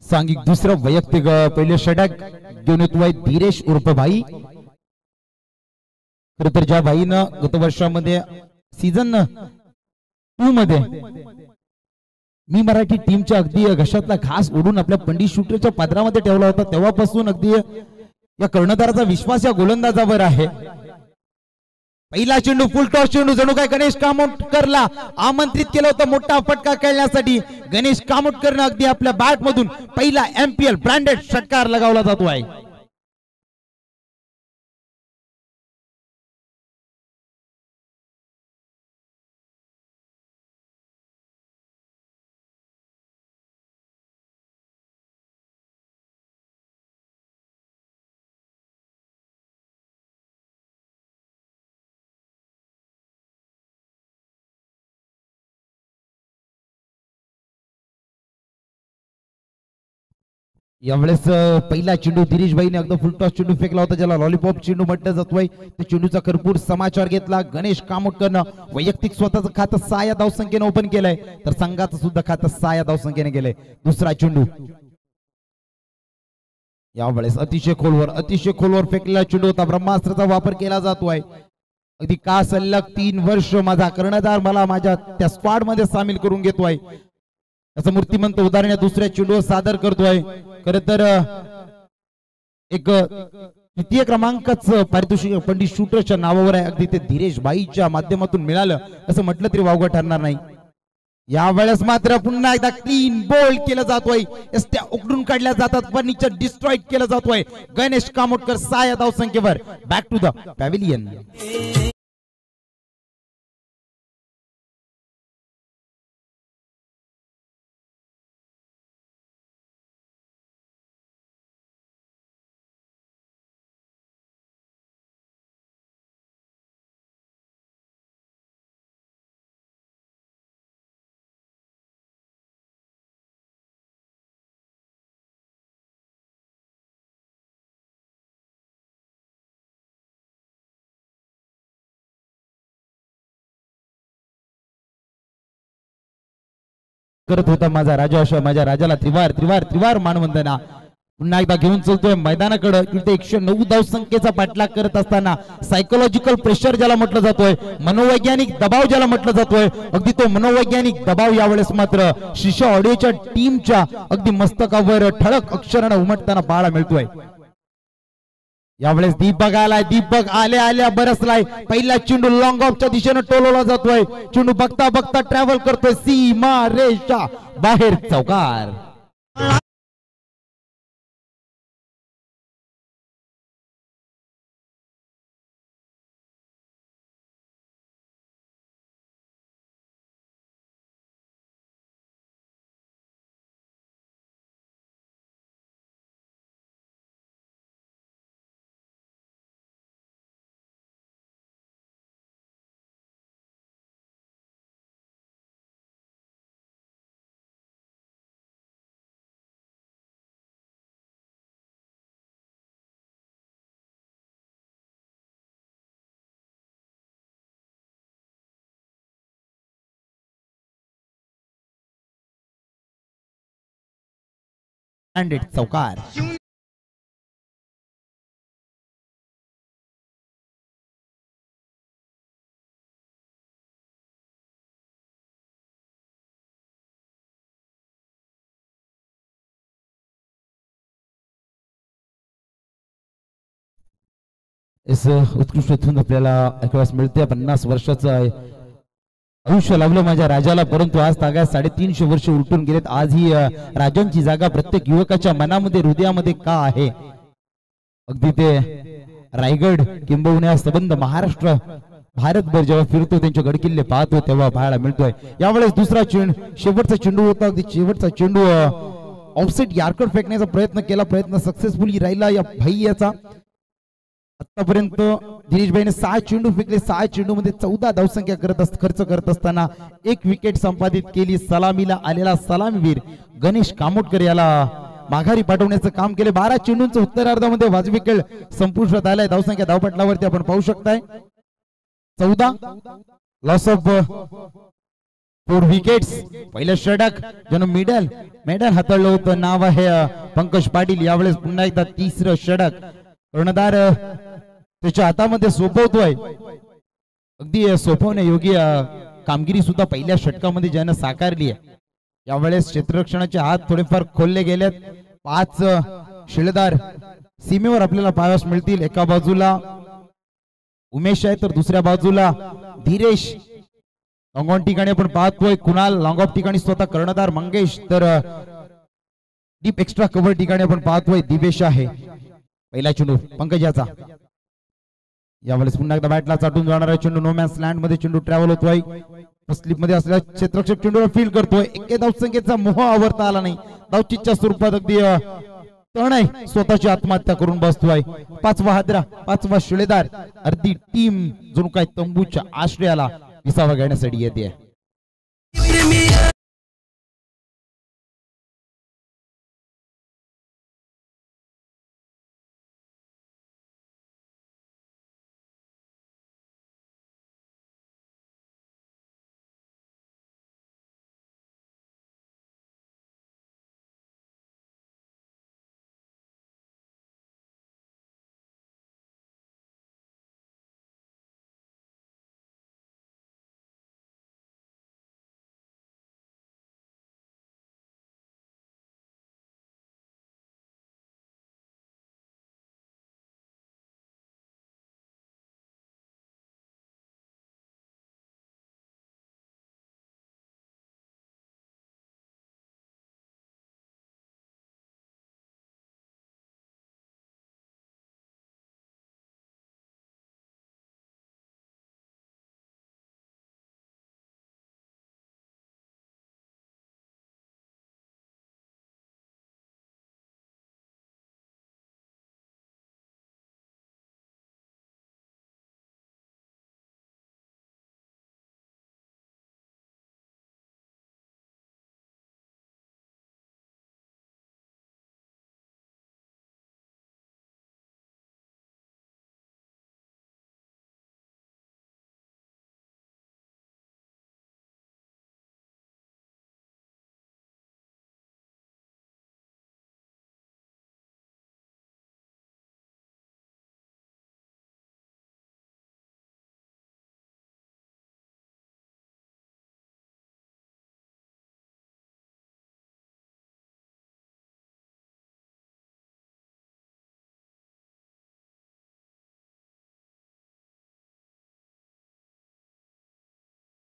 Speaker 4: सांघिक दुसरं वैयक्तिक पहिले षटक घेऊन येतोय धीरेश उर्फ भाई. खर तर ज्या भाईनं गत वर्षामध्ये सीझन 2 मध्ये मी मराठी टीमच्या अगदी घशातला घास ओढून आपल्या पंडित शूटरच्या पदरामध्ये ठेवला होता, तेव्हापासून अगदी या कर्णधाराचा विश्वास या गोलंदाजावर आहे. पहिला चेंडू फुल टॉस चेंडू जणू काय गणेश कामोटकरला आमंत्रित केलं होतं मोठा फटका खेळण्यासाठी. गणेश कामोटकरनं अगदी आपल्या बॅट मधून पहिला MPL ब्रँडेड षटकार लगावला जातो आहे. यावेळेस पहिला चेंडू दिनेश भाईने अगदी फुलटॉस चेंडू फेकला होता, ज्याला लॉलीपॉप चेंडू म्हटलं जातोय. त्या चेंडूचा भरपूर समाचार घेतला. गणेश कामोटकरनं वैयक्तिक स्वतःचं खातं 6 या धावसंख्येने ओपन केलंय, तर संघाचं सुद्धा खातं 6 या धावसंख्येने गेलंय. दुसरा चेंडू यावेळेस अतिशय खोलवर फेकलेला चेंडू होता. ब्रह्मास्त्राचा वापर केला जातोय. अगदी का सलग 3 वर्ष माझा कर्णधार मला माझ्या त्या स्क्वॉड मध्ये सामील करून घेतोय, असं मूर्तिमंत उदाहरण या दुसऱ्या चेंडूवर सादर करतोय. खर तर एक तृतीय क्रमांकाचं पारितोषिक पंडित शूटरच्या नावावर आहे. अगदी ते धीरेश भाईच्या माध्यमातून मिळालं असं म्हटलं तरी वावगं ठरणार नाही. यावेळेस मात्र पुन्हा एकदा क्लीन बोल्ड केलं जातोय. एसट्या उकडून काढल्या जातात, फर्निचर डिस्ट्रॉय केलं जातोय. गणेश कामोटकर 6 या धावसंख्येवर. Back to the pavilion. करत होता माझा राजा, अशा माझ्या राजाला त्रिवार मानवंदना. पुन्हा एकदा घेऊन चलतोय मैदानाकडे. 109 धावसंख्येचा पाठलाग करत असताना सायकोलॉजिकल प्रेशर ज्याला म्हटलं जातोय, मनोवैज्ञानिक दबाव ज्याला म्हटलं जातोय, अगदी तो मनोवैज्ञानिक दबाव यावेळेस मात्र शिष्य ऑडिओच्या टीमच्या अगदी मस्तकावर ठळक अक्षरानं उमटताना पाहायला मिळतोय. यावेळेस दीपक आल्या बरसलाय. पहिला चेंडू लॉंग ऑफच्या दिशेने टोलवला जातोय. चेंडू बघता ट्रॅव्हल करतोय सीमा रेषा बाहेर. चौकार. चौकार. इस उत्कृष्ट आपल्याला ऐकायला मिळते. 50 वर्षाचं आयुष्य लाभलं माझ्या राजाला, परंतु आज तागा 350 वर्ष उलटून गेलेत. आज ही राजांची जागा प्रत्येक युवकाच्या मनामध्ये हृदयामध्ये का आहे. अगदी ते रायगड किंबहुना संबंध महाराष्ट्र भारतभर जेव्हा फिरतो, त्यांचे गडकिल्ले पाहतो, तेव्हा पाहायला मिळतोय. यावेळेस दुसरा शेवटचा चेंडू होता. अगदी शेवटचा चेंडू ऑफसेट यार्कर फेकण्याचा प्रयत्न सक्सेसफुली राहिला या भाई याचा. आतापर्यंत दिनेश भाईने 6 चेंडू फेकले. 6 चेंडू मध्ये 14 धावसंख्या खर्च करत असताना 1 विकेट संपादित केली. सलामीला आलेला सलामीवीर गणेश कामोटकर याला माघारी पाठवण्याचं काम केले. 12 चेंडूंचं उत्तरार्धामध्ये वाजवी खेळ संपुष्टात आलाय. धावसंख्या धावपटलावरती आपण पाहू शकताय 14. Loss of 4 wickets. पहिलं षटक जणू मेडल हाताळलं होतं. नाव आहे पंकज पाटील. यावेळेस पुन्हा एकदा तिसरं षटक कर्णधार त्याच्या हातामध्ये सोपवतोय. अगदी सोपवणे योग्य कामगिरी सुद्धा पहिल्या षटकामध्ये ज्यानं साकारली आहे. यावेळेस क्षेत्ररक्षणाचे हात थोडेफार खोलले गेलेत. 5 शिलेदार सीमेवर आपल्याला पाहाव्यास मिळतील. एका बाजूला उमेश आहे तर दुसऱ्या बाजूला धीरेश. लॉंग ऑन ठिकाणी आपण पाहतोय कुणाल. लॉंग ऑफ ठिकाणी स्वतः कर्णधार मंगेश. तर डीप एक्स्ट्रा कव्हर ठिकाणी आपण पाहतोय दिवेश आहे. पहिला चेंडू पंकजाचा. यावेळेस पुन्हा एकदा बॅटला चाटून जाणारा चेंडू नो मॅन्स लँड मध्ये चेंडू ट्रॅव्हल होतोय. स्लिप मध्ये असलेला क्षेत्ररक्षक चेंडूला फील करतोय. एके धावसंख्येचा मोह आवरता आला नाही. धावचीच्या स्वरूपात अगदी तण आहे. स्वतःची आत्महत्या करून बसतोय. 5वा हादरा 5वा शिलेदार. अर्धी टीम जणू काय तंबूच्या आश्रयाला विसावा घेण्यासाठी येते.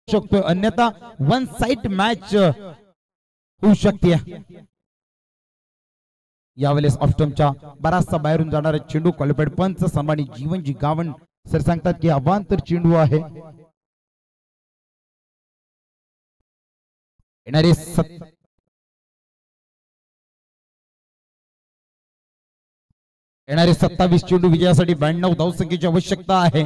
Speaker 4: शकतो, अन्यथा वन साइड मॅच होऊ शकते. यावेळेस ऑप्टमच्या बराचसा बाहेरून जाणारा चेंडू क्वालिफाईड पंच सन्मानी जीवनजी गावण सर सांगतात की अवांतर चेंडू आहे. येणारे 27 चेंडू विजयासाठी 92 धावसंख्येची आवश्यकता आहे.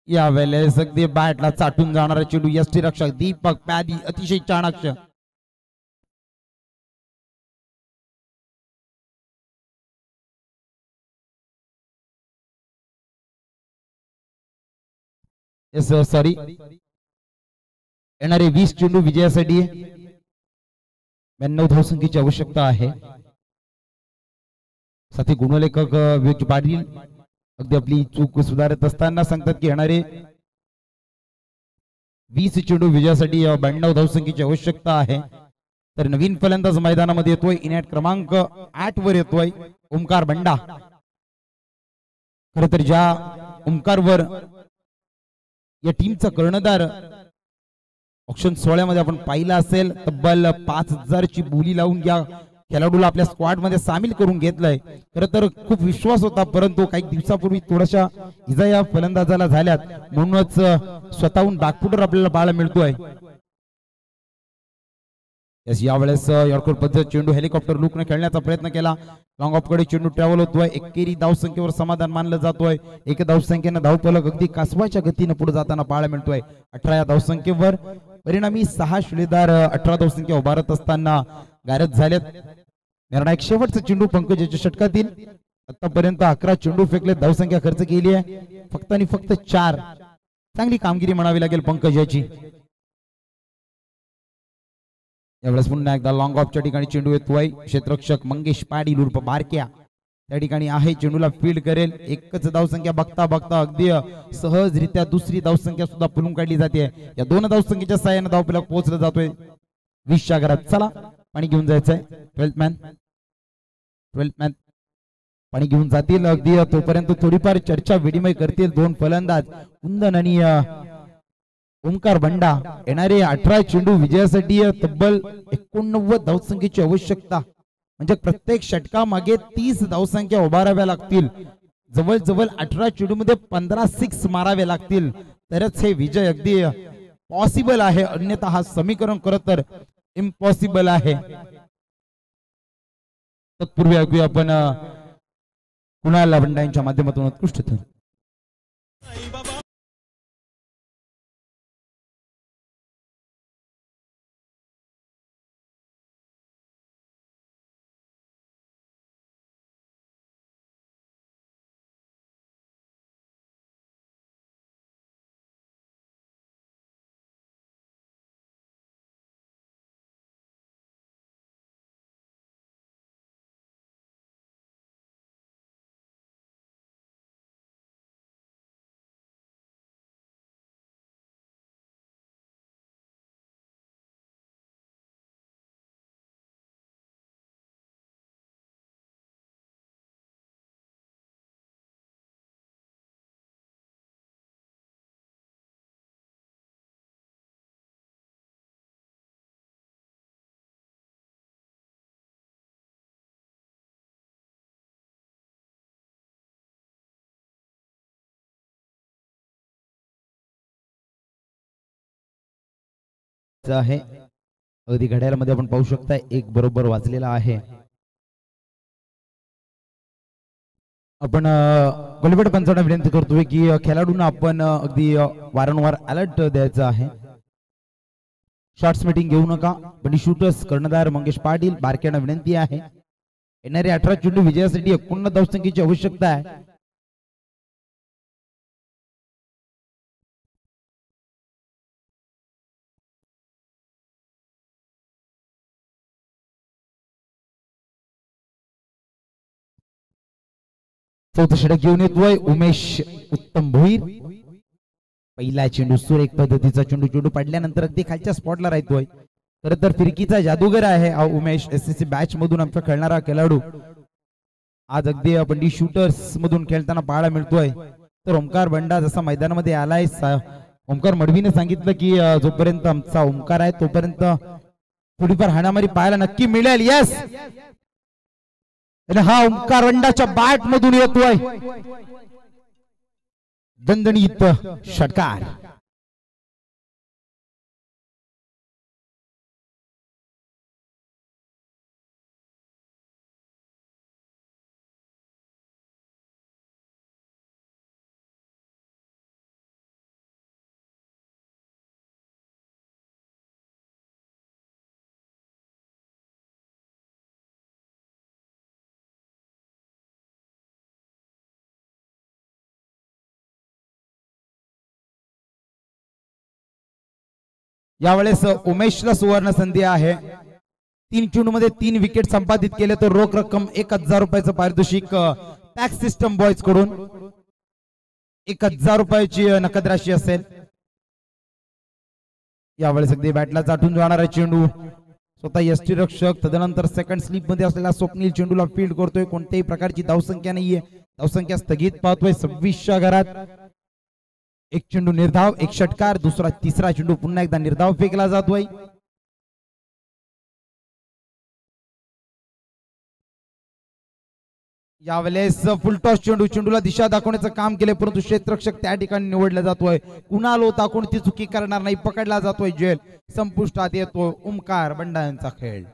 Speaker 4: यावेळेस अगदी बॅटला चाटून जाणारा चेंडू यष्टी रक्षक दीपक प्यादी अतिशय चाणाक्ष. सॉरी, येणारे 20 चेंडू विजयासाठी 92 धावसंख्येची आवश्यकता आहे. साथी गुणलेखक विवेक पाटील अगदी आपली चूक सुधारत असताना सांगतात की येणारे 20 चेंडू विजयासाठी 92 धावसंख्येची आवश्यकता आहे. तर नवीन फलंदाज मैदानामध्ये येतोय. इनॅट क्रमांक 8 वर येतोय ओमकार बंडा. खर तर ज्या ओमकारवर या टीमचा कर्णधार ऑक्शन सोहळ्यामध्ये आपण पाहिला असेल, तब्बल 5000 ची बोली लावून या खेळाडूला आपल्या स्क्वॉड मध्ये सामील करून घेतलंय. खरं तर खूप विश्वास होता, परंतु काही दिवसापूर्वी थोड्याशा इजा या फलंदाजाला झाल्यात, म्हणूनच स्वतःहून बॅकफुटर आपल्याला पाहायला मिळतोय. यावेळेस यॉर्कर पद्धत चेंडू हेलिकॉप्टर लुकने खेळण्याचा प्रयत्न केला. लॉंग ऑफ कडे चेंडू ट्रॅव्हल होतोय. एकेरी धावसंख्येवर समाधान मानलं जातोय. एक धावसंख्येनं धावफलक अगदी कासवाच्या गतीनं पुढे जाताना पाहायला मिळतोय. 18 या धावसंख्येवर परिणामी 6 शिलेदार 18 धावसंख्या उभारत असताना गायब झालेत. निर्णायक शेवटचा चेंडू पंकजाच्या षटकातील. आतापर्यंत 11 चेंडू फेकले, धावसंख्या खर्च केली आहे फक्त आणि फक्त 4. चांगली कामगिरी म्हणावी लागेल पंकज याची. यावेळेस पुन्हा एकदा लॉंग ऑफच्या ठिकाणी चेंडू येतोय. क्षेत्ररक्षक मंगेश पाटील उर्फ बारक्या त्या ठिकाणी आहे, चेंडूला फील्ड करेल. एकच धावसंख्या बघता बघता अगदी सहजरित्या दुसरी धावसंख्या सुद्धा पुरून काढली जाते. या दोन धावसंख्येच्या साहाय्याने धावफलक पोहोचला जातोय 20च्या घरात. चला पाणी घेऊन जायचंय. 12th मॅन पाणी घेऊन जातील. अगदी तोपर्यंत थोडीफार चर्चा विनिमय करतील दोन फलंदाज कुंदन आणि ओमकार बंडा. येणारे 18 चेंडू विजयासाठी तब्बल 89 धावसंख्येची आवश्यकता, म्हणजे प्रत्येक षटकामागे 30 धावसंख्या उभाराव्या लागतील. जवळजवळ 18 चेंडू मध्ये 15 सिक्स मारावे लागतील तरच हे विजय अगदी पॉसिबल आहे, अन्यथा हा समीकरण खरं तर इम्पॉसिबल आहे. तत्पूर्वी ऐकूया आपण कुणाल बंडा यांच्या माध्यमातून उत्कृष्ट थर. आहे अगदी घड्याळामध्ये आपण पाहू शकता 1 बरोबर वाजलेला आहे. आपण गोलबेट पंचांना विनंती करतोय की खेळाडूंना आपण अगदी वारंवार अलर्ट द्यायचा आहे. शॉर्ट्स मीटिंग घेऊ नका. पण शूटर्स कर्णधार मंगेश पाटील बारक्यांना विनंती आहे, येणारे 18 चेंडू विजयासाठी 89 धावसंख्येची आवश्यकता आहे. चौथा षटक घेऊन येतोय उमेश उत्तम भोईर. पहिला चेंडू सुरेख पद्धतीचा चेंडू पडल्यानंतर अगदी खालच्या स्पॉटला राहतोय. खरं तर फिरकीचा जादूगर आहे हा उमेश. एसएससी बॅच मधून आमचा खेळणारा खेळाडू आज अगदी पंडित शूटर्स मधून खेळताना पाहायला मिळतोय. तर ओमकार बंडा जसा मैदानामध्ये आलाय, ओमकार मडवीने सांगितलं की जोपर्यंत आमचा ओमकार आहे तोपर्यंत थोडीफार हाणामारी पाहायला नक्की मिळेल. यस, हा ओमकार बंडाच्या बॅट मधून येतोय दणदणीत षटकार. यावेळेस उमेशला सुवर्ण संधी आहे. 3 चेंडू मध्ये 3 विकेट संपादित केले तर रोख रक्कम 1000 रुपयाचं पारितोषिक टॅक्स सिस्टम बॉयज कडून 1000 रुपयाची नकद राशी असेल. यावेळेस अगदी बॅटला चाटून जाणारा चेंडू स्वतः यष्टी रक्षक, तदनंतर सेकंड स्लिप मध्ये असलेला स्वप्नील चेंडूला फील्ड करतोय. कोणत्याही प्रकारची धावसंख्या नाहीये, धावसंख्या स्थगित पाहतोय 26च्या घरात. एक चेंडू निर्धाव, एक षटकार, तिसरा चेंडू पुन्हा एकदा निर्धाव फेकला जातोय. यावेळेस फुलटॉस चेंडूला दिशा दाखवण्याचं काम केले, परंतु क्षेत्ररक्षक त्या ठिकाणी निवडला जातोय. कुणाल होता, कोणती चुकी करणार नाही, पकडला जातोय. जेल संपुष्टात येतो ओमकार बंडा यांचा खेळ.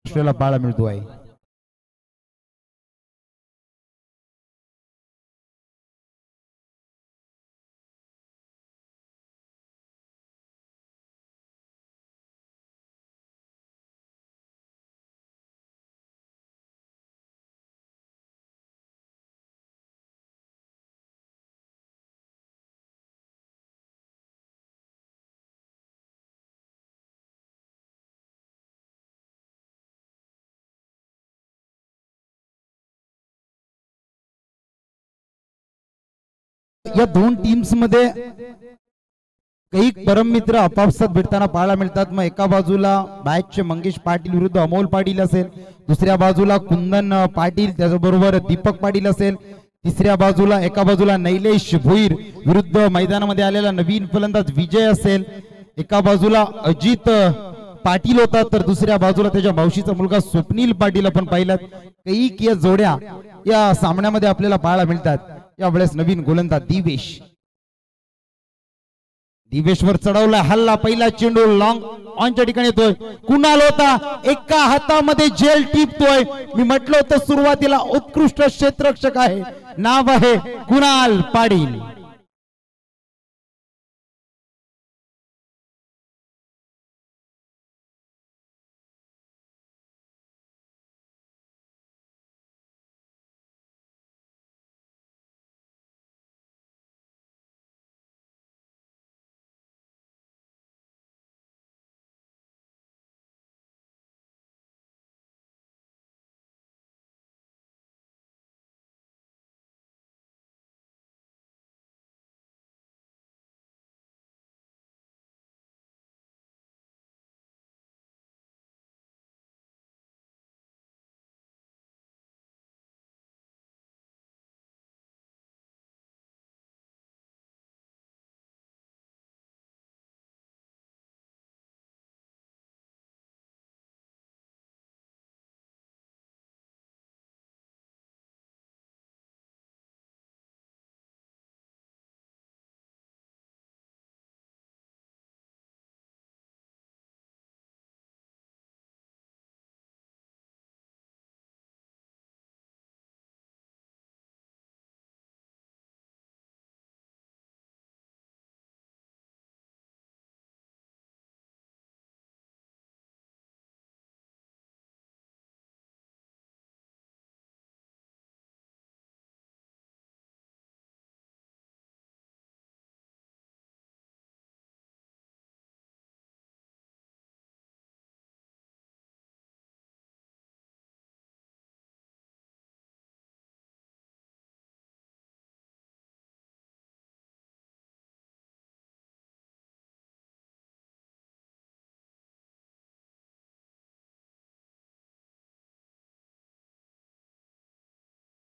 Speaker 4: महाराष्ट्राला पाहायला मिळतो आहे. या दोन टीम्स मध्ये काही परममित्र आपापसात भेटताना पाहायला मिळतात. मग एका बाजूला बॅचचे मंगेश पाटील विरुद्ध अमोल पाटील असेल, दुसऱ्या बाजूला कुंदन पाटील त्याचबरोबर दीपक पाटील असेल, तिसऱ्या बाजूला एका बाजूला नैलेश भोईर विरुद्ध मैदानामध्ये आलेला नवीन फलंदाज विजय असेल, एका बाजूला अजित पाटील होता तर दुसऱ्या बाजूला त्याच्या मावशीचा मुलगा स्वप्नील पाटील आपण पाहिलात. काही या जोड्या या सामन्यामध्ये आपल्याला पाहायला मिळतात. यावेळेस नवीन गोलंदाज दिवेशवर चढवला हल्ला, पहिला चेंडू लॉंग ऑनच्या ठिकाणी येतोय. कुणाल होता एका हातामध्ये जेल टिपतोय. मी म्हटलं होतं सुरुवातीला उत्कृष्ट क्षेत्ररक्षक आहे, नाव आहे कुणाल पाटील.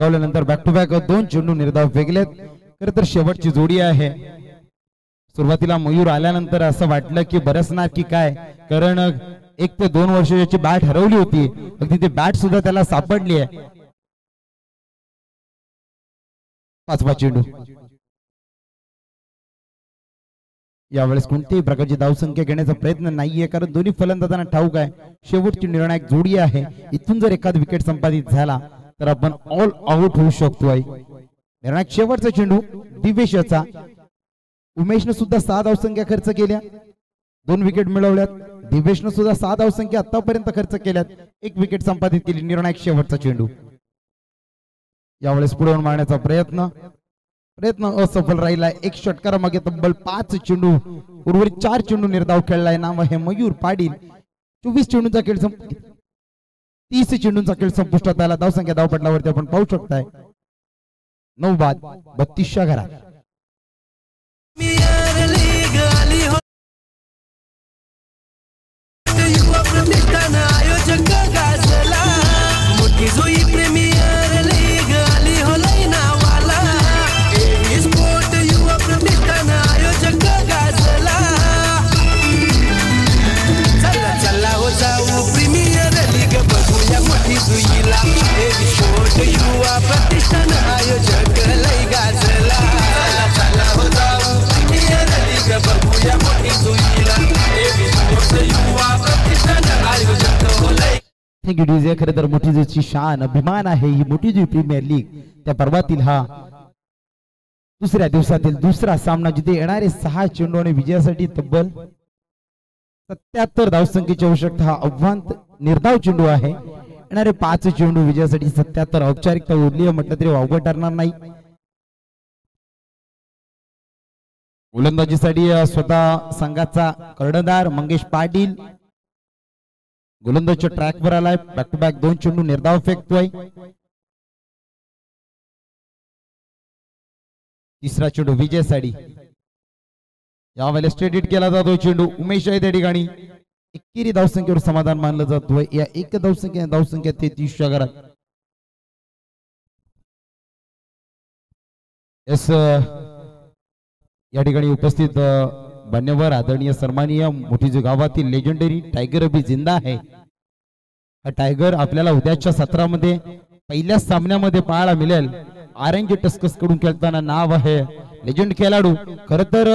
Speaker 4: नंतर बॅक टू बॅक दोन चेंडू निर्धाव फेकलेत. खरं तर शेवटची जोडी आहे. सुरुवातीला मयूर आल्यानंतर असं वाटलं की बरसणार की काय, कारण 1 ते 2 वर्ष याची बॅट हरवली होती, अगदी ती बॅट सुद्धा त्याला सापडली आहे. 5वा चेंडू. यावेळेस कोणत्याही प्रकारची धावसंख्या घेण्याचा प्रयत्न नाहीये, कारण दोन्ही फलंदाजांना ठाऊक आहे शेवटची निर्णायक जोडी आहे. इथून जर एखाद विकेट संपादित झाला तर आपण ऑल आउट होऊ शकतोय. निर्णायक शेवटचा चेंडू दिवेशचा. उमेशने सुद्धा 6 धावसंख्या खर्च केल्या, 2 विकेट मिळवल्यात. दिवेशने सुद्धा 6 धावसंख्या आतापर्यंत खर्च केल्यात, 1 विकेट संपादित केली. निर्णायक शेवटचा चेंडू. यावेळेस पुढे मारण्याचा प्रयत्न असफल राहिला. 1 षटकारामागे तब्बल 5 चेंडू, उर्वरित 4 चेंडू निर्धाव खेळलाय. नाव आहे मयूर पाटील. 24 चेंडूंचा खेळ 30 चेंडूंचा खेळ संपुष्टात आला. धावसंख्या धावपटलावरती आपण पाहू शकताय 9 बाद 32च्या घरात.
Speaker 5: युवा प्रतिष्ठान आयोजक लय गाजला. चला हो जाऊ प्रीमियर लीग बघूया मोठी जुईला. युवा प्रतिष्ठान आयोजक
Speaker 4: थँक्यू डीजे. खरं तर मोठीजूची शान अभिमान आहे ही मोठीजू प्रीमियर लीग. त्या पर्वातील हा दुसऱ्या दिवसातील दुसरा सामना जिथे येणारे 6 चेंडू आणि विजयासाठी तब्बल 77 धावसंख्येची आवश्यकता. हा आव्हान निर्धाव चेंडू आहे. येणारे 5 चेंडू विजयासाठी 77 औपचारिकता उरली म्हटलं तरी वावगं ठरणार नाही. गोलंदाजीसाठी स्वतः संघाचा कर्णधार मंगेश पाटील गोलंदाजच्या ट्रॅकवर आलाय. बॅक टू बॅक 2 चेंडू निर्धाव फेकतोय. तिसरा चेंडू विजयसाठी. यावेळेला स्ट्रेट हिट केला जातो चेंडू. उमेश आहे त्या ठिकाणी. एकेरी धावसंख्येवर समाधान मानलं जातोय. या एक धावसंख्या 33 च्या घरात. एस या ठिकाणी उपस्थित मान्यवर आदरणीय सन्माननीय मोठीजू गावातील लेजेंडरी टायगर अभी जिंदा आहे. हा टायगर आपल्याला उद्याच्या सत्रामध्ये पहिल्या सामन्यामध्ये पाहायला मिळेल. ऑरेंज टस्कर्स कडून खेळताना नाव आहे. लेजंड खेळाडू. खर तर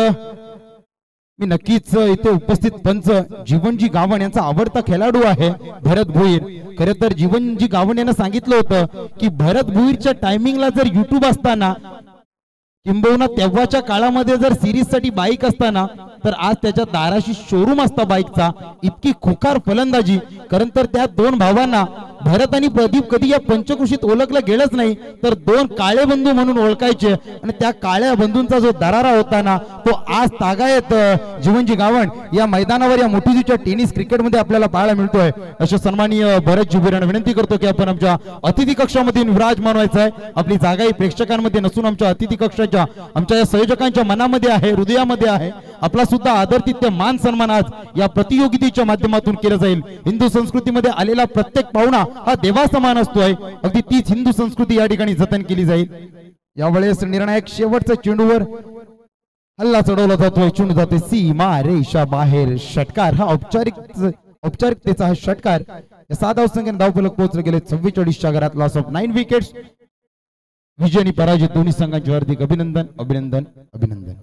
Speaker 4: मी नक्कीच इथे उपस्थित पंच जीवनजी गावण यांचा आवडता खेळाडू आहे भरत भोईर. खरं तर जीवनजी गावण यांना सांगितलं होतं की भरत भोईरच्या टायमिंगला जर युट्यूब असताना किंबहुना तेव्हाच्या काळामध्ये जर सिरीज साठी बाईक असताना तर आज त्याच्या दाराशी शोरूम असता बाईकचा. इतकी खुकार फलंदाजी. कारण तर त्या 2 भावांना भरत आणि प्रदीप कधी या पंचकृषीत ओळखलं गेलंच नाही तर 2 काळे बंधू म्हणून ओळखायचे. आणि त्या काळ्या बंधूंचा जो दरारा होता ना तो आज तागायत जीवनजी गावण या मैदानावर या मोठीजूच्या टेनिस क्रिकेटमध्ये आपल्याला पाहायला मिळतोय. अशा सन्माननीय भरत जुबेरांना विनंती करतो की आपण आमच्या अतिथी कक्षामध्ये विराजमान व्हायचं आहे. आपली जागा ही प्रेक्षकांमध्ये नसून आमच्या अतिथी कक्षाच्या आमच्या या संयोजकांच्या मनामध्ये आहे, हृदयामध्ये आहे. आपला सुद्धा आदरतिथ्य मान सन्मान आज या प्रतियोगितेच्या माध्यमातून केलं जाईल. हिंदू संस्कृतीमध्ये आलेला प्रत्येक पाहुणा हा देवा समान असतोय. अगदी तीच हिंदू संस्कृती या ठिकाणी जतन केली जाईल. यावेळेस निर्णायक शेवटच्या चेंडूवर हल्ला चढवला जातोय. चेंडू जाते सीमा रेषा बाहेर. षटकार. हा औपचारिकतेचा हा षटकार. या 7 धावसंख्येने धावफलक पोहोचले गेले 44 च्या घरात. Loss of 9 wickets. विजय आणि पराजय दोन्ही संघांचे हार्दिक अभिनंदन.